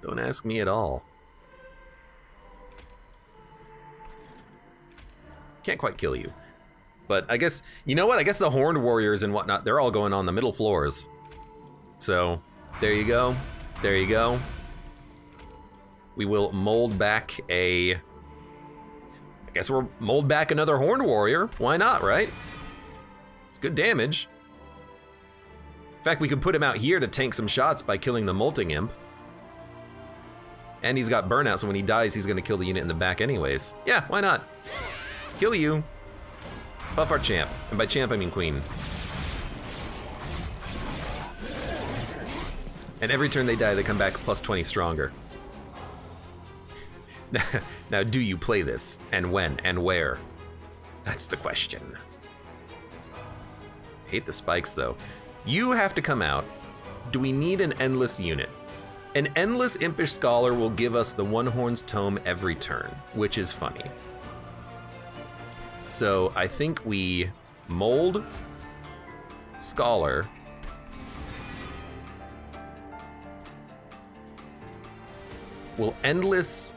Don't ask me at all. Can't quite kill you. But I guess, you know what? I guess the Horned Warriors and whatnot, they're all going on the middle floors. So, there you go. There you go. We will mold back a... I guess we'll mold back another Horned Warrior. Why not, right? It's good damage. In fact, we could put him out here to tank some shots by killing the Molting Imp. And he's got burnout, so when he dies, he's gonna kill the unit in the back anyways. Yeah, why not? Kill you. Buff our champ. And by champ, I mean queen. And every turn they die, they come back plus 20 stronger. Now, do you play this? And when? And where? That's the question. Hate the spikes, though. You have to come out. Do we need an endless unit? An endless Impish Scholar will give us the One Horn's Tome every turn, which is funny. So I think we mold Scholar. We'll endless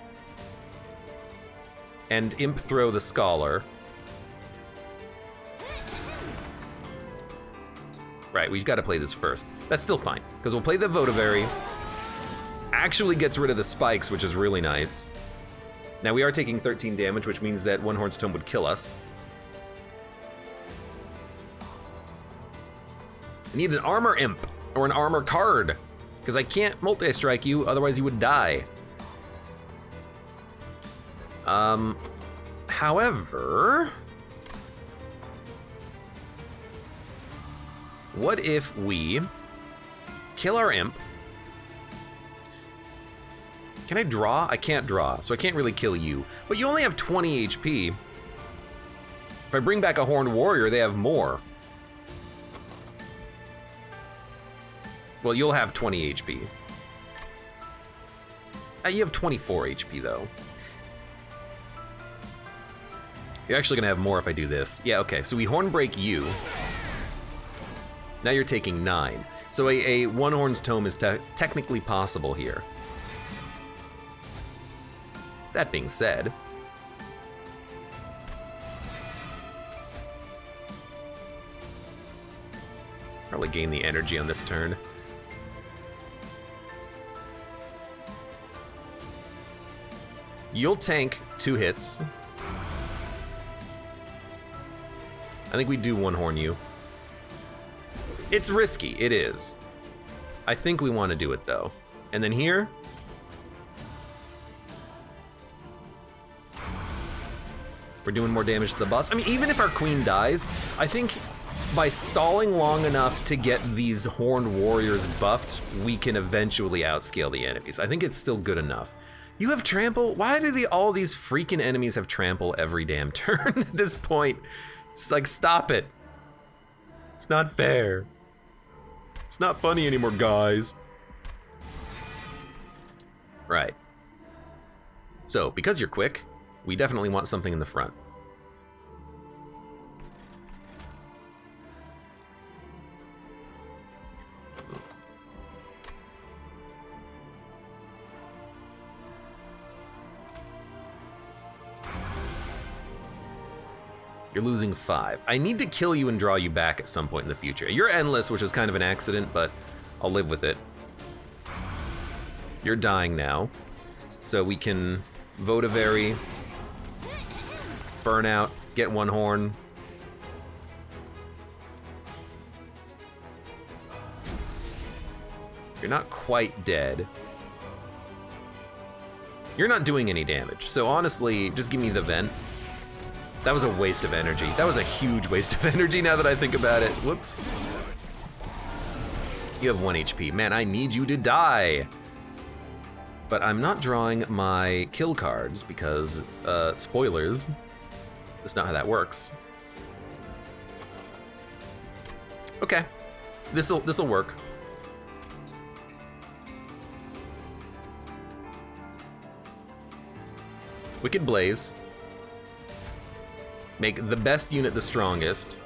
and imp throw the Scholar. Right, we've got to play this first. That's still fine, because we'll play the Votavary. Actually gets rid of the spikes, which is really nice. Now we are taking 13 damage, which means that One Horn's Tome would kill us. I need an armor imp, or an armor card, because I can't multi-strike you, otherwise you would die. However, what if we kill our imp? Can I draw? I can't draw, so I can't really kill you. But you only have 20 HP. If I bring back a Horned Warrior, they have more. Well, you'll have 20 HP. You have 24 HP, though. You're actually gonna have more if I do this. Yeah, okay, so we Hornbreak you. Now you're taking 9. So a One Horn's Tome is technically possible here. That being said, probably gain the energy on this turn. You'll tank 2 hits. I think we do One Horn you. It's risky, it is. I think we want to do it though. And then here, we're doing more damage to the boss. I mean, even if our queen dies, I think by stalling long enough to get these Horned Warriors buffed, we can eventually outscale the enemies. I think it's still good enough. You have trample? Why do all these freaking enemies have trample every damn turn at this point? It's like, stop it. It's not fair. It's not funny anymore, guys. Right. So, because you're quick, we definitely want something in the front. You're losing 5. I need to kill you and draw you back at some point in the future. You're endless, which is kind of an accident, but I'll live with it. You're dying now. So we can Votivary, burn out, get 1 horn. You're not quite dead. You're not doing any damage, so honestly, just give me the vent. That was a waste of energy. That was a huge waste of energy now that I think about it. Whoops. You have 1 HP. Man, I need you to die. But I'm not drawing my kill cards because, spoilers, that's not how that works. Okay, this'll work. Wicked Blaze. Make the best unit the strongest.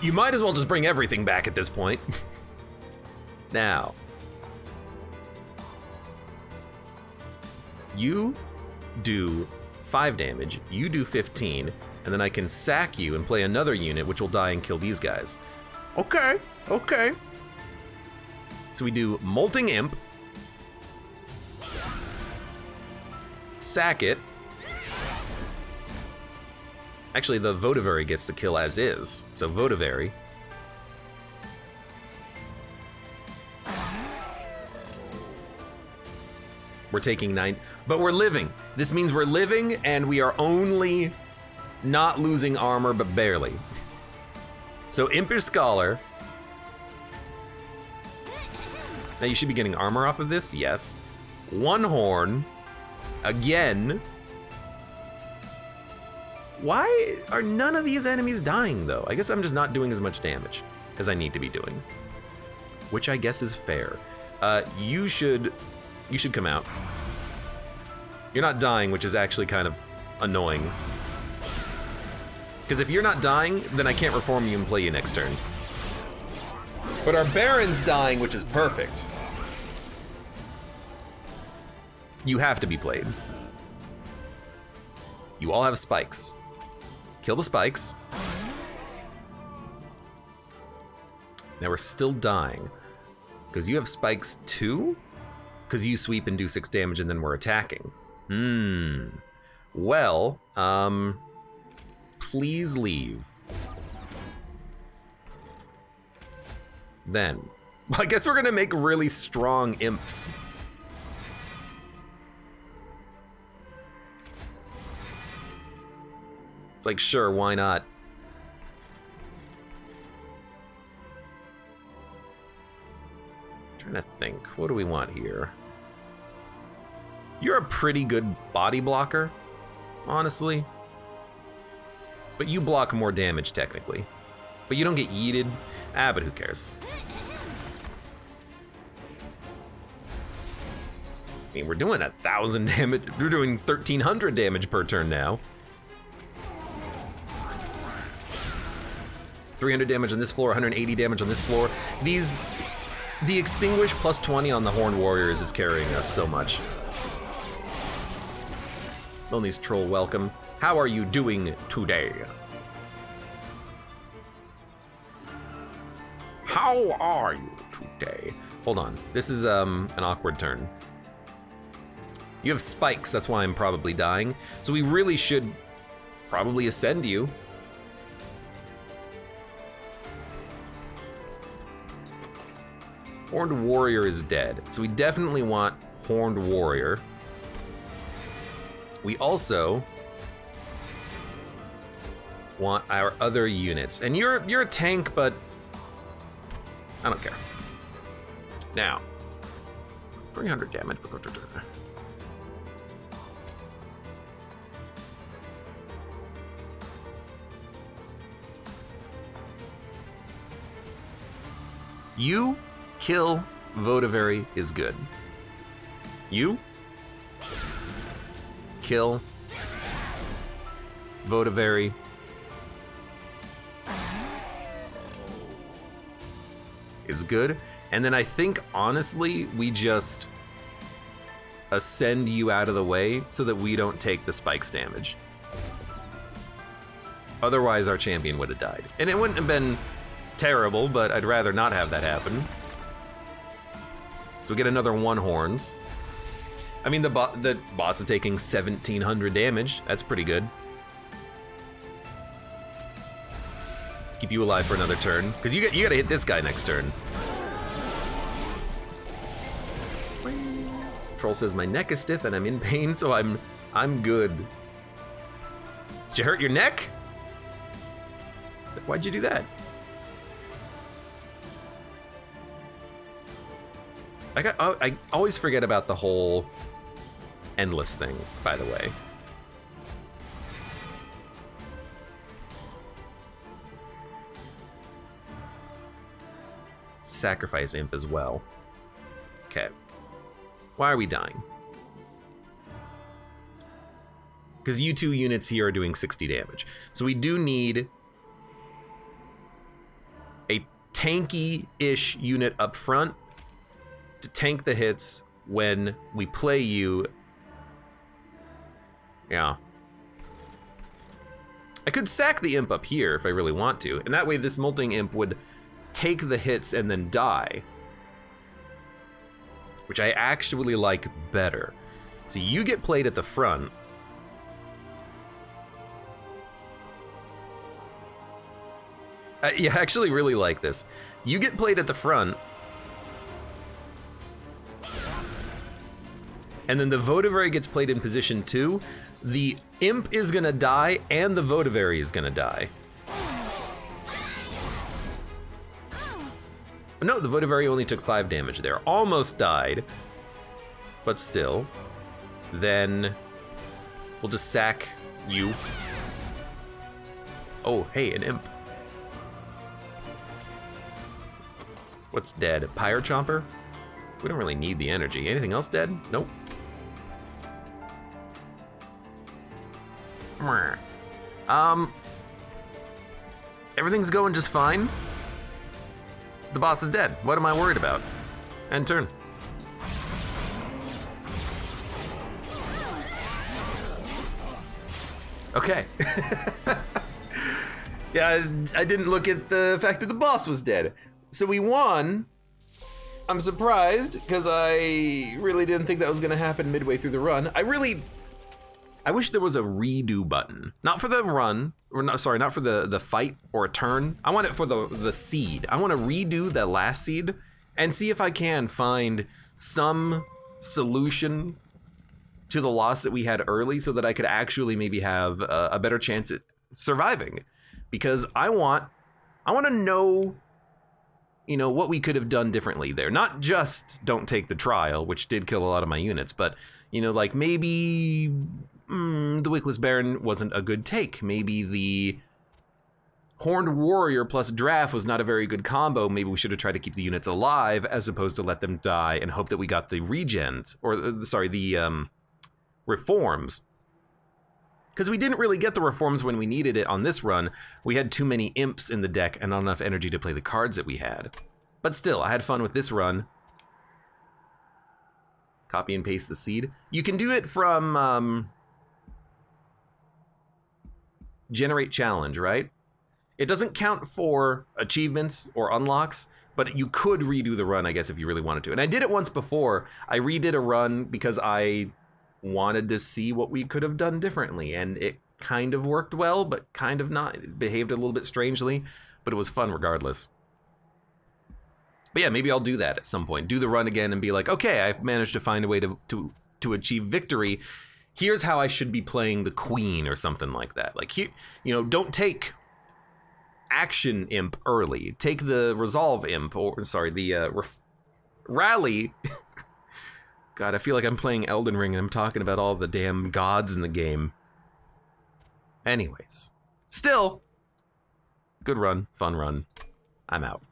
You might as well just bring everything back at this point. Now. You do 5 damage, you do 15, and then I can sack you and play another unit which will die and kill these guys. Okay, okay. So we do Molting Imp. Sack it. Actually, the Votivary gets the kill as is. So Votivary. We're taking 9, but we're living. This means we're living and we are only not losing armor, but barely. So Impish Scholar. Now you should be getting armor off of this, yes. 1 horn. Again. Why are none of these enemies dying though? I guess I'm just not doing as much damage as I need to be doing. Which I guess is fair. You should come out. You're not dying, which is actually kind of annoying. Because if you're not dying, then I can't reform you and play you next turn. But our Baron's dying, which is perfect. You have to be played. You all have spikes. Kill the spikes. Now we're still dying. Because you have spikes too? Because you sweep and do 6 damage and then we're attacking. Well, please leave. Then. Well, I guess we're gonna make really strong imps. It's like, sure, why not? Trying to think, what do we want here? You're a pretty good body blocker, honestly. But you block more damage, technically. But you don't get yeeted. Ah, but who cares? I mean, we're doing 1,000 damage. We're doing 1,300 damage per turn now. 300 damage on this floor, 180 damage on this floor. The Extinguish plus 20 on the Horned Warriors is carrying us so much. Lonely's Troll, welcome. How are you doing today? How are you today? Hold on, this is an awkward turn. You have spikes, that's why I'm probably dying. So we really should probably ascend you. Horned Warrior is dead, so we definitely want Horned Warrior. We also want our other units, and you're a tank, but I don't care. Now, 300 damage. You kill Votavary is good. You kill Votavary is good. And then I think, honestly, we just ascend you out of the way so that we don't take the spikes damage. Otherwise, our champion would have died. And it wouldn't have been terrible, but I'd rather not have that happen. So we get another 1 horns. I mean, the boss is taking 1,700 damage. That's pretty good. Let's keep you alive for another turn, because you gotta hit this guy next turn. Troll says my neck is stiff and I'm in pain, so I'm good. Did you hurt your neck? Why'd you do that? I always forget about the whole endless thing, by the way. Sacrifice imp as well. Okay. Why are we dying? Because you 2 units here are doing 60 damage. So we do need a tanky-ish unit up front to tank the hits when we play you. Yeah. I could sack the imp up here if I really want to, and that way this molting imp would take the hits and then die, which I actually like better. So you get played at the front. Yeah, I actually really like this. You get played at the front, and then the Votavary gets played in position 2. The imp is gonna die, and the Votavary is gonna die. No, the Votavary only took 5 damage there. Almost died, but still. Then we'll just sack you. Oh, hey, an imp. What's dead? Pyre Chomper? We don't really need the energy. Anything else dead? Nope. Everything's going just fine. The boss is dead. What am I worried about? End turn. Okay. Yeah, I didn't look at the fact that the boss was dead. So we won. I'm surprised, because I really didn't think that was gonna happen midway through the run. I wish there was a redo button. Not for the run, or no, sorry, not for the fight or a turn. I want it for the seed. I want to redo that last seed and see if I can find some solution to the loss that we had early so that I could actually maybe have a better chance at surviving. Because I want to know, you know, what we could have done differently there. Not just don't take the trial, which did kill a lot of my units, but, you know, like maybe the Wickless Baron wasn't a good take. Maybe the Horned Warrior plus Draft was not a very good combo. Maybe we should have tried to keep the units alive as opposed to let them die and hope that we got the regens, or sorry, the reforms. Because we didn't really get the reforms when we needed it on this run. We had too many imps in the deck and not enough energy to play the cards that we had. But still, I had fun with this run. Copy and paste the seed. You can do it from generate challenge, right? It doesn't count for achievements or unlocks, but you could redo the run, I guess, if you really wanted to. And I did it once before. I redid a run because I wanted to see what we could have done differently, and it kind of worked well, but kind of not. It behaved a little bit strangely, but it was fun regardless. But yeah, maybe I'll do that at some point. Do the run again and be like, okay, I've managed to find a way to achieve victory. Here's how I should be playing the queen or something like that. Like, here, you know, don't take action imp early. Take the resolve imp, or sorry, the rally. God, I feel like I'm playing Elden Ring and I'm talking about all the damn gods in the game. Anyways, still, good run, fun run. I'm out.